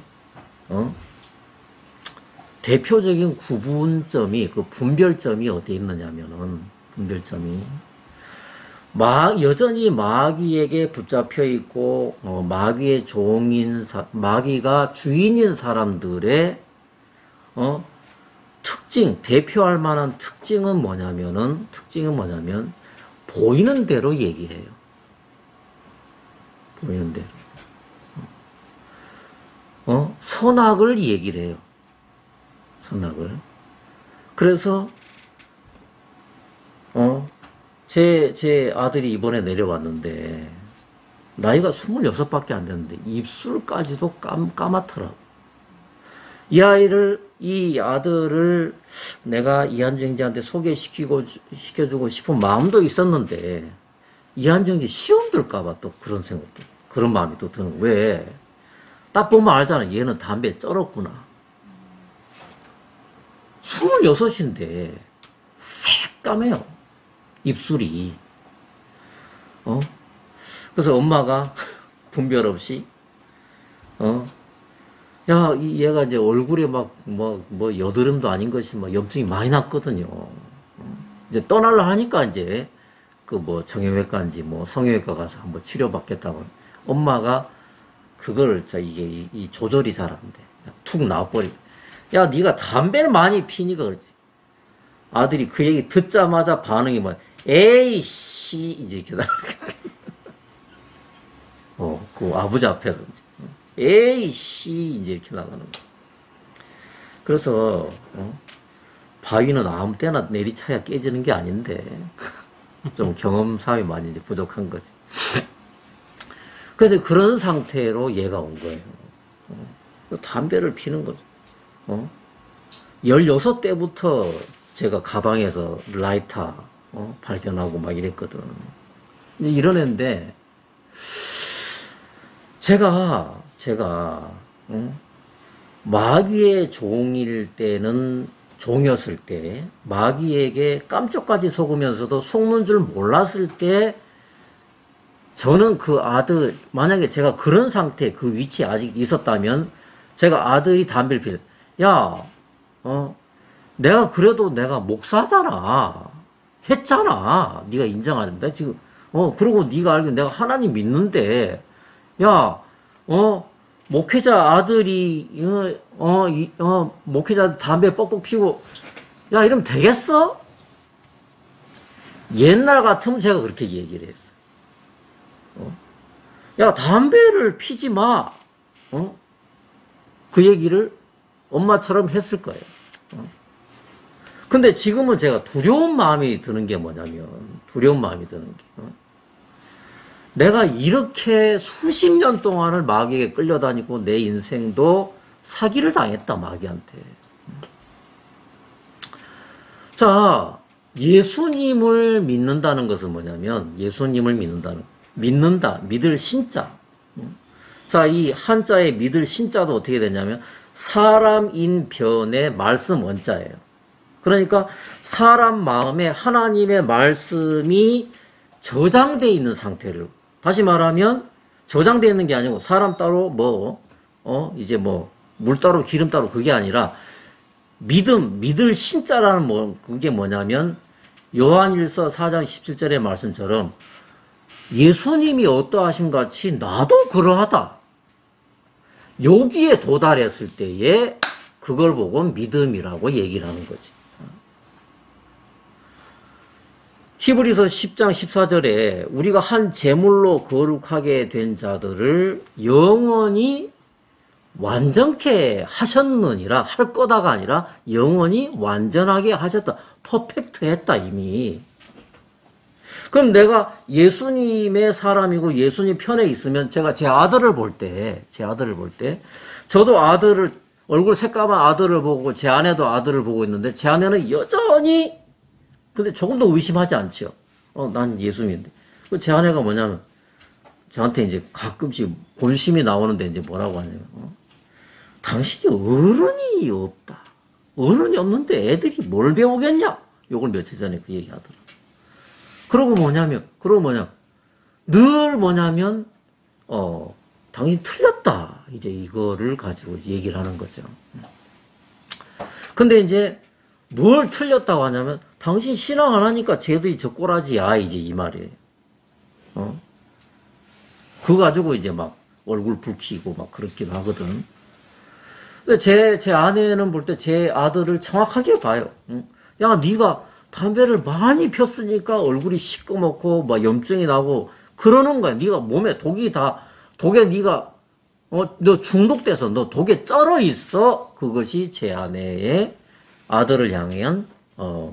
대표적인 구분점이, 그 분별점이 어디에 있느냐면은, 분별점이, 여전히 마귀에게 붙잡혀 있고, 마귀의 마귀가 주인인 사람들의, 대표할 만한 특징은 뭐냐면, 보이는 대로 얘기해요. 보이는 대로. 선악을 얘기를 해요. 선악을. 그래서, 제 아들이 이번에 내려왔는데, 나이가 26밖에 안 됐는데, 입술까지도 까맣더라고. 이 아들을 내가 이한정지한테 시켜주고 싶은 마음도 있었는데, 이한정지 시험 들까봐 또 그런 생각도, 그런 마음이 또 드는, 왜? 딱 보면 알잖아. 얘는 담배 쩔었구나. 26인데, 새까매요. 입술이. 그래서 엄마가 분별 없이, 야, 얘가 이제 얼굴에 여드름도 아닌 것이 염증이 많이 났거든요. 이제 떠날라 하니까 이제, 정형외과인지 성형외과 가서 한번 치료받겠다고. 엄마가 그걸, 이게, 이 조절이 잘 안 돼. 툭 나와버리고. 야, 네가 담배를 많이 피니까 그렇지. 아들이 그 얘기 듣자마자 반응이 에이씨, 이제 이렇게 나가. 그 아버지 앞에서 이제. 에이씨, 이제 이렇게 나가는 거. 그래서, 바위는 아무 때나 내리쳐야 깨지는 게 아닌데, 좀 경험상이 많이 이제 부족한 거지. 그래서 그런 상태로 얘가 온 거예요. 담배를 피는 거죠. 16대부터 제가 가방에서 라이터, 발견하고 막 이랬거든. 이런 애인데, 제가, 마귀의 종이었을 때, 마귀에게 깜짝까지 속으면서도 속는 줄 몰랐을 때, 저는 그 아들, 만약에 제가 그런 상태, 그 위치에 아직 있었다면, 제가 아들이 담배를 피웠, 야, 내가 그래도 내가 목사잖아. 했잖아. 네가 인정하는데, 지금, 그러고 네가 알기로 내가 하나님 믿는데, 야, 목회자 아들이, 목회자 담배 뻑뻑 피우고, 야, 이러면 되겠어? 옛날 같으면 제가 그렇게 얘기를 했어. 야, 담배를 피지 마. 그 얘기를 엄마처럼 했을 거예요. 근데 지금은 제가 두려운 마음이 드는 게 뭐냐면, 내가 이렇게 수십 년 동안을 마귀에게 끌려다니고 내 인생도 사기를 당했다, 마귀한테. 자, 예수님을 믿는다는 것은 뭐냐면, 믿을 신자. 자, 이 한자의 믿을 신자도 어떻게 되냐면, 사람인 변의 말씀 원자예요. 그러니까 사람 마음에 하나님의 말씀이 저장되어 있는 상태를, 다시 말하면 저장되어 있는 게 아니고 사람 따로 물 따로 기름 따로 그게 아니라 믿을 신자라는 그게 뭐냐면 요한일서 4장 17절의 말씀처럼 예수님이 어떠하신 같이 나도 그러하다. 여기에 도달했을 때에 그걸 보고 믿음이라고 얘기를 하는 거지. 히브리서 10장 14절에 우리가 한 제물로 거룩하게 된 자들을 영원히 완전케 하셨느니라, 할 거다가 아니라 영원히 완전하게 하셨다. 퍼펙트 했다, 이미. 그럼 내가 예수님의 사람이고 예수님 편에 있으면 제가 제 아들을 볼 때, 저도 얼굴 새까만 아들을 보고 제 아내도 아들을 보고 있는데 제 아내는 여전히, 근데 조금도 의심하지 않죠. 난 예수님인데. 제 아내가 뭐냐면, 저한테 이제 가끔씩 본심이 나오는데 이제 뭐라고 하냐면, 당신이 어른이 없다. 어른이 없는데 애들이 뭘 배우겠냐? 요걸 며칠 전에 그 얘기 하더라고. 그러고 뭐냐면, 당신 틀렸다. 이제 이거를 가지고 얘기를 하는 거죠. 근데 이제 뭘 틀렸다고 하냐면, 당신 신앙 안 하니까 쟤들이 저 꼬라지야. 이제 이 말이에요. 그거 가지고 이제 막 얼굴 붉히고 막 그렇기도 하거든. 근데 제 아내는 볼 때 제 아들을 정확하게 봐요. 응? 야, 네가 담배를 많이 폈으니까 얼굴이 시꺼멓고 막 염증이 나고 그러는 거야. 네가 몸에 독에 네가 너 중독돼서 너 독에 쩔어 있어. 그것이 제 아내의 아들을 향한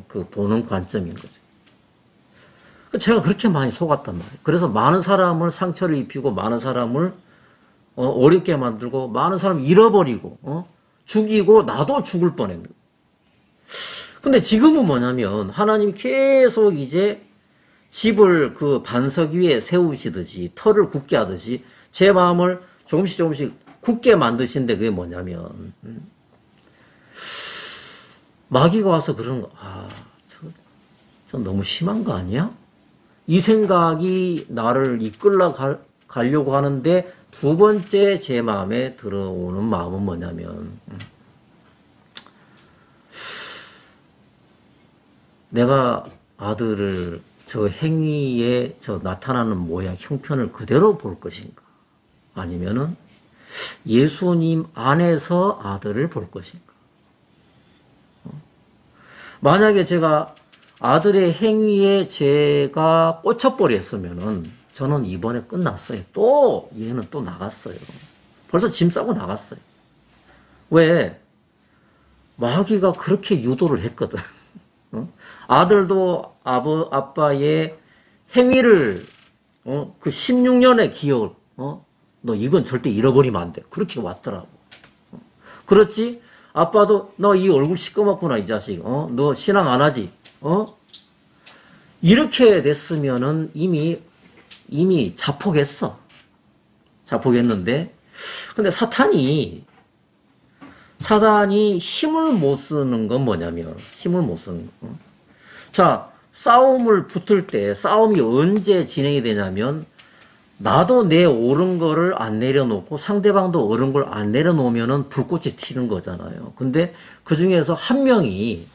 그 보는 관점인 거죠. 제가 그렇게 많이 속았단 말이에요. 그래서 많은 사람을 상처를 입히고 많은 사람을 어렵게 만들고 많은 사람을 잃어버리고 죽이고 나도 죽을 뻔했는 거예요. 근데 지금은 뭐냐면 하나님이 계속 이제 집을 그 반석 위에 세우시듯이 털을 굳게 하듯이 제 마음을 조금씩 굳게 만드시는데 그게 뭐냐면 마귀가 와서 그러는 거. 저 너무 심한 거 아니야? 이 생각이 나를 이끌러 가려고 하는데 두 번째 제 마음에 들어오는 마음은 뭐냐면 내가 아들을 저 행위에 저 나타나는 모양 형편을 그대로 볼 것인가 아니면은 예수님 안에서 아들을 볼 것인가. 만약에 제가 아들의 행위에 제가 꽂혀버렸으면은 저는 이번에 끝났어요. 또 얘는 또 나갔어요. 벌써 짐 싸고 나갔어요. 왜? 마귀가 그렇게 유도를 했거든. 아들도 아빠의 행위를 그 16년의 기억을 너 이건 절대 잃어버리면 안 돼. 그렇게 왔더라고. 그렇지? 아빠도 너 이 얼굴 시꺼멓구나 이 자식. 너 신앙 안 하지? 이렇게 됐으면은 이미 자폭했어. 자폭했는데 근데 사단이 힘을 못 쓰는 건 뭐냐면 힘을 못 쓰는 거. 자, 싸움을 붙을 때 싸움이 언제 진행이 되냐면 나도 내 옳은 거를 안 내려놓고 상대방도 옳은 걸 안 내려놓으면은 불꽃이 튀는 거잖아요. 근데 그 중에서 한 명이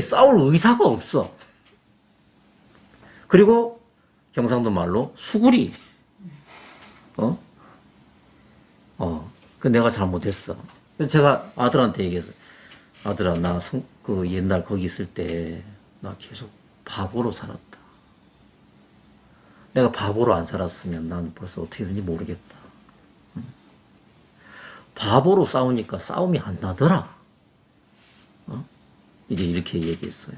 싸울 의사가 없어. 그리고 경상도 말로 수구리. 그 내가 잘못했어. 제가 아들한테 얘기했어요. 아들아, 나 그 옛날 거기 있을 때 나 계속 바보로 살았다. 내가 바보로 안 살았으면 난 벌써 어떻게 되는지 모르겠다. 바보로 싸우니까 싸움이 안 나더라. 이제 이렇게 얘기했어요.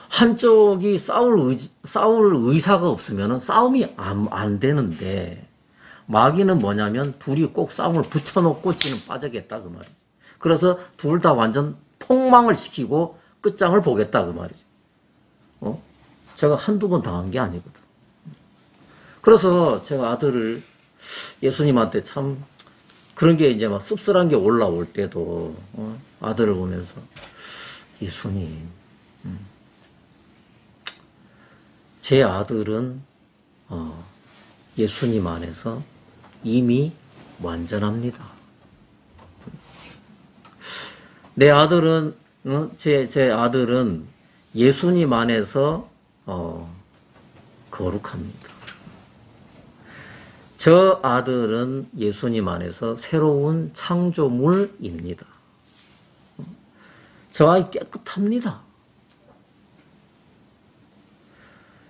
한쪽이 싸울 의사가 없으면 싸움이 안 되는데 마귀는 뭐냐면 둘이 꼭 싸움을 붙여놓고 지는 빠지겠다 그 말이지. 그래서 둘 다 완전 폭망을 시키고 끝장을 보겠다 그 말이지. 제가 한두 번 당한 게 아니거든. 그래서 제가 아들을 예수님한테 참 그런 게 이제 막 씁쓸한 게 올라올 때도 아들을 보면서 예수님, 제 아들은 예수님 안에서 이미 완전합니다. 내 아들은 제 아들은 예수님 안에서 거룩합니다. 저 아들은 예수님 안에서 새로운 창조물입니다. 저 아이 깨끗합니다.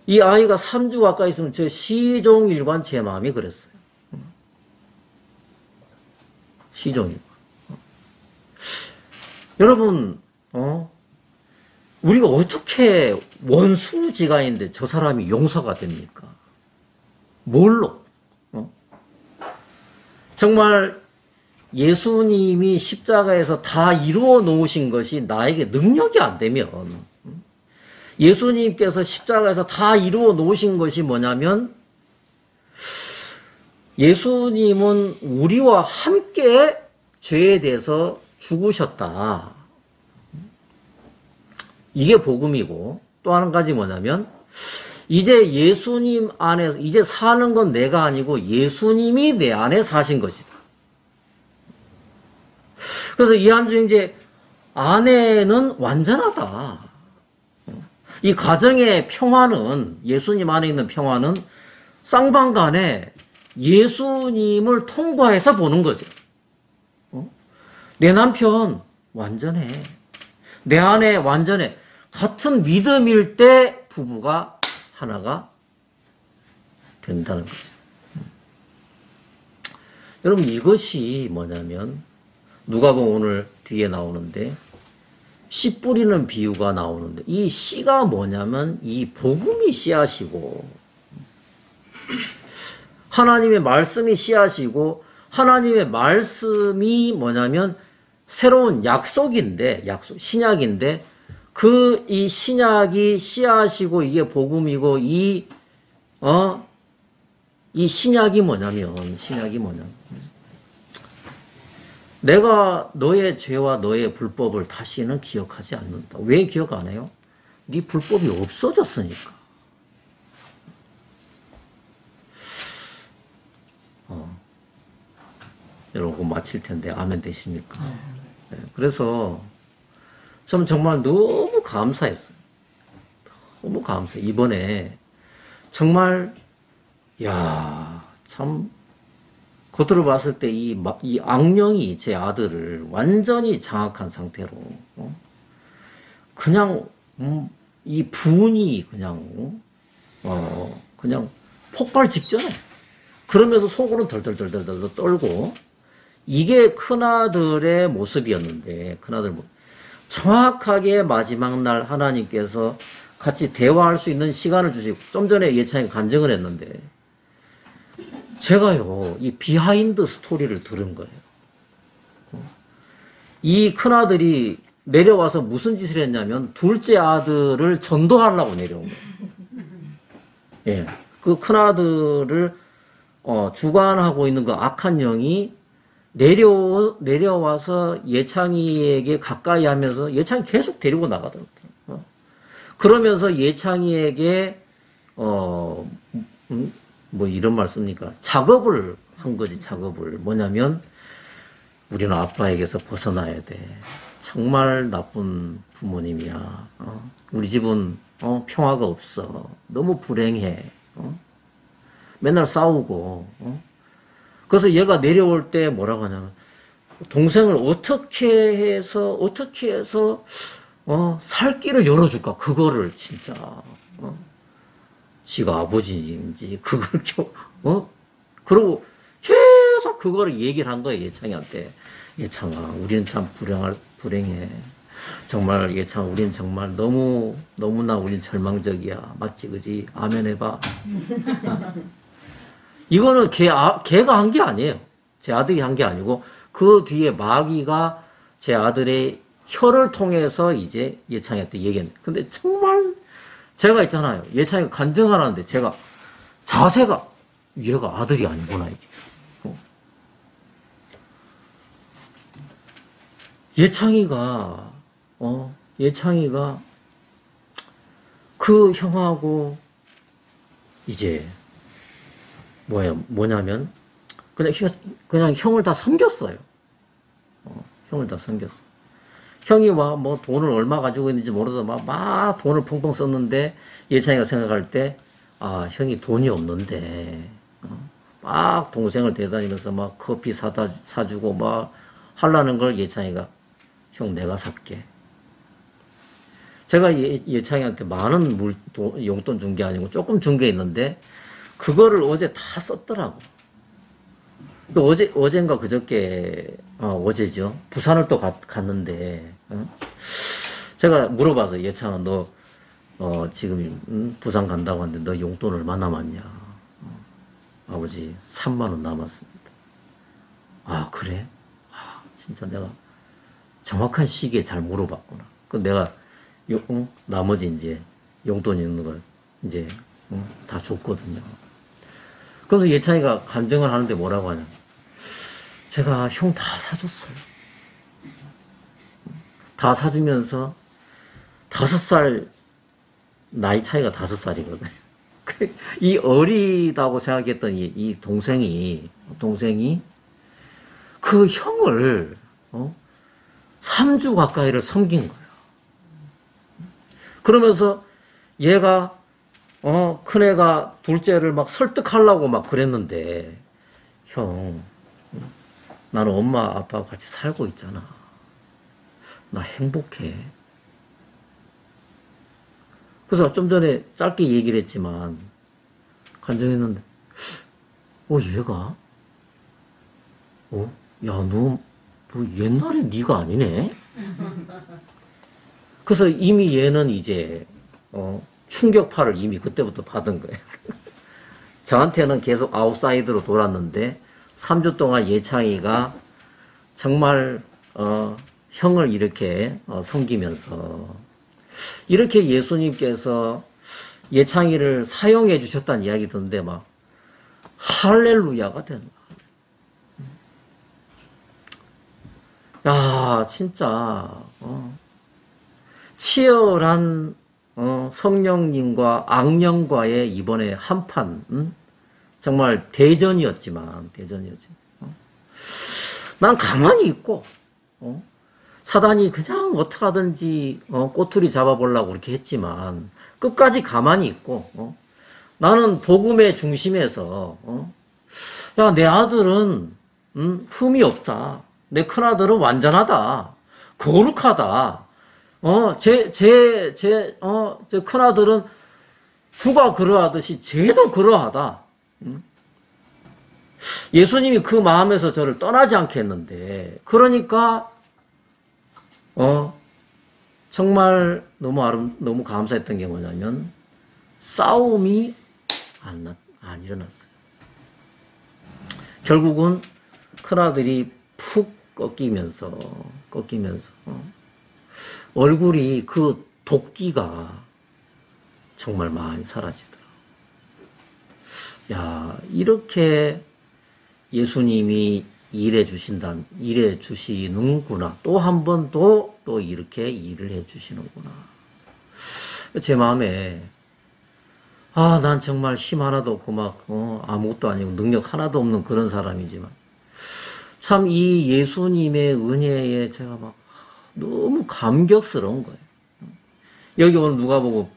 이 아이가 3주 가까이 있으면 저 시종일관 제 마음이 그랬어요. 시종일관. 여러분, 우리가 어떻게 원수지간인데 저 사람이 용서가 됩니까? 뭘로? 정말 예수님이 십자가에서 다 이루어 놓으신 것이 나에게 능력이 안 되면 예수님께서 십자가에서 다 이루어 놓으신 것이 뭐냐면 예수님은 우리와 함께 죄에 대해서 죽으셨다. 이게 복음이고 또 한 가지 뭐냐면 이제 예수님 안에서 이제 사는 건 내가 아니고 예수님이 내 안에 사신 것이다. 그래서 이 한 주 이제 아내는 완전하다. 이 가정의 평화는, 예수님 안에 있는 평화는 쌍방 간에 예수님을 통과해서 보는 거죠. 내 남편 완전해. 내 아내 완전해. 같은 믿음일 때 부부가 하나가 된다는 거죠. 여러분, 이것이 뭐냐면 누가복음 오늘 뒤에 나오는데 씨 뿌리는 비유가 나오는데, 이 씨가 뭐냐면 이 복음이 씨앗이고 하나님의 말씀이 씨앗이고, 하나님의 말씀이 뭐냐면 새로운 약속인데, 신약인데, 이 신약이 씨앗이고 이게 복음이고, 이 신약이 뭐냐면 내가 너의 죄와 너의 불법을 다시는 기억하지 않는다. 왜 기억 안 해요? 네 불법이 없어졌으니까. 여러분, 마칠 텐데 아멘 되십니까? 네, 그래서 저는 정말 너무 감사했어요. 너무 감사해. 이번에 정말 참 겉으로 봤을 때 이 악령이 제 아들을 완전히 장악한 상태로 그냥 이 분이 그냥 폭발 직전에, 그러면서 속으로는 덜덜덜덜 떨고, 이게 큰아들의 모습이었는데, 정확하게 마지막 날 하나님께서 같이 대화할 수 있는 시간을 주시고, 좀 전에 예찬이가 간증을 했는데, 제가요, 이 비하인드 스토리를 들은 거예요. 이 큰아들이 내려와서 무슨 짓을 했냐면, 둘째 아들을 전도하려고 내려온 거예요. 예. 그 큰아들을, 주관하고 있는 그 악한 영이 내려와서 예창이에게 가까이 하면서 예창이 계속 데리고 나가더라고요. 그러면서 예창이에게, 뭐 이런 말 씁니까? 작업을 한 거지, 작업을. 뭐냐면, 우리는 아빠에게서 벗어나야 돼. 정말 나쁜 부모님이야. 우리 집은, 평화가 없어. 너무 불행해. 맨날 싸우고. 그래서 얘가 내려올 때 뭐라고 하냐면, 동생을 어떻게 해서, 살 길을 열어줄까? 그거를 진짜, 지가 아버지인지, 그걸 그러고 계속 그거를 얘기를 한 거예요, 예창이한테. 예창아, 우리는 참 불행해. 정말, 예창아, 우리는 정말 너무나 우린 절망적이야. 맞지, 그지? 아멘 해봐. 이거는 걔가 한 게 아니에요. 제 아들이 한 게 아니고, 그 뒤에 마귀가 제 아들의 혀를 통해서 이제 예창이한테 얘기했는데, 근데 정말, 제가 있잖아요. 예창이가 간증하는데 제가 자세가, 얘가 아들이 아니구나, 이게. 예창이가 그 형하고 이제 뭐냐면 그냥 형을 다 섬겼어요. 형을 다 섬겼어. 형이 뭐 돈을 얼마 가지고 있는지 모르도 막 돈을 펑펑 썼는데, 예찬이가 생각할 때, 형이 돈이 없는데, 막 동생을 데려다니면서 막 커피 사주고 막 하려는 걸 예찬이가, 형 내가 살게. 제가 예찬이한테 많은 용돈 준 게 아니고 조금 준 게 있는데, 그거를 어제 다 썼더라고. 또 어젠가 그저께, 어제죠. 부산을 또 갔는데, 제가 물어봐서, 예찬아, 너, 지금, 부산 간다고 하는데, 너 용돈 얼마 남았냐? 아버지, 3만원 남았습니다. 아, 그래? 진짜 내가 정확한 시기에 잘 물어봤구나. 그 내가, 나머지 이제, 용돈 있는 걸, 이제, 다 줬거든요. 그래서 예찬이가 간증을 하는데 뭐라고 하냐. 제가 형 다 사줬어요. 다 사주면서 5살, 나이 차이가 5살이거든. 이 어리다고 생각했던 이 동생이 그 형을, 3주 가까이를 섬긴 거예요. 그러면서 얘가 큰애가 둘째를 막 설득하려고 막 그랬는데 형 나는 엄마 아빠하고 같이 살고 있잖아. 나 행복해. 그래서 좀 전에 짧게 얘기를 했지만 간증했는데 얘가 야 너 옛날에 네가 아니네. 그래서 이미 얘는 이제 충격파를 이미 그때부터 받은 거예요. 저한테는 계속 아웃사이드로 돌았는데 3주 동안 예창이가 정말 형을 이렇게 섬기면서 이렇게 예수님께서 예창이를 사용해 주셨다는 이야기 듣는데 막 할렐루야가 되는 거야. 야 진짜 치열한 성령님과 악령과의 이번에 한판 정말 대전이었지만 난 가만히 있고 사단이 그냥 어떻게 하든지 꼬투리 잡아보려고 그렇게 했지만 끝까지 가만히 있고 나는 복음의 중심에서 야 내 아들은 흠이 없다. 내 큰아들은 완전하다. 거룩하다. 제 큰아들은 주가 그러하듯이 쟤도 그러하다. 예수님이 그 마음에서 저를 떠나지 않게 했는데, 그러니까, 정말 너무 감사했던 게 뭐냐면, 싸움이 안 일어났어요. 결국은 큰아들이 푹 꺾이면서, 얼굴이 그 도끼가 정말 많이 사라지더라. 야, 이렇게 예수님이 일해 주시는구나. 또 한 번 또 이렇게 일을 해 주시는구나. 제 마음에, 난 정말 힘 하나도 없고 아무것도 아니고 능력 하나도 없는 그런 사람이지만, 참 이 예수님의 은혜에 제가 너무 감격스러운 거예요. 여기 오늘 누가복음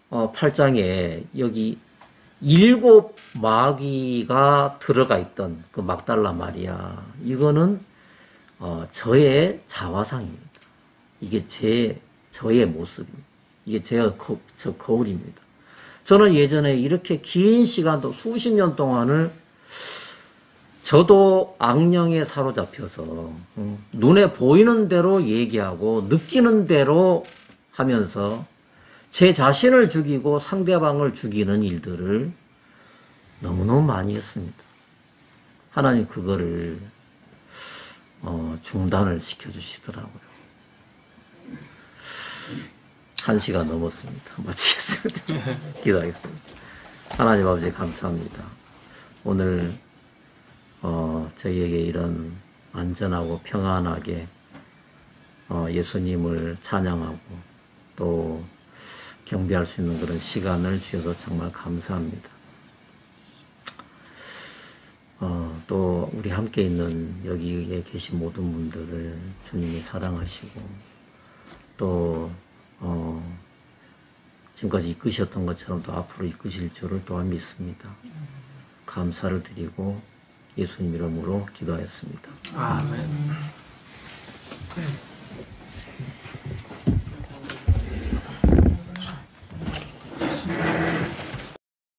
8장에 여기 7 마귀가 들어가 있던 그 막달라 마리아, 이거는 저의 자화상입니다. 이게 저의 모습입니다. 이게 저 거울입니다. 저는 예전에 이렇게 긴 시간도 수십 년 동안을 저도 악령에 사로잡혀서 눈에 보이는 대로 얘기하고 느끼는 대로 하면서 제 자신을 죽이고 상대방을 죽이는 일들을 너무너무 많이 했습니다. 하나님 그거를 중단을 시켜주시더라고요. 1시간 넘었습니다. 마치겠습니다. 기도하겠습니다. 하나님 아버지 감사합니다. 오늘 저희에게 이런 안전하고 평안하게 예수님을 찬양하고 또 경배할 수 있는 그런 시간을 주셔서 정말 감사합니다. 또 우리 함께 있는 여기에 계신 모든 분들을 주님이 사랑하시고 또 지금까지 이끄셨던 것처럼 또 앞으로 이끄실 줄을 또한 믿습니다. 감사를 드리고 예수님 이름으로 기도하였습니다. 아멘.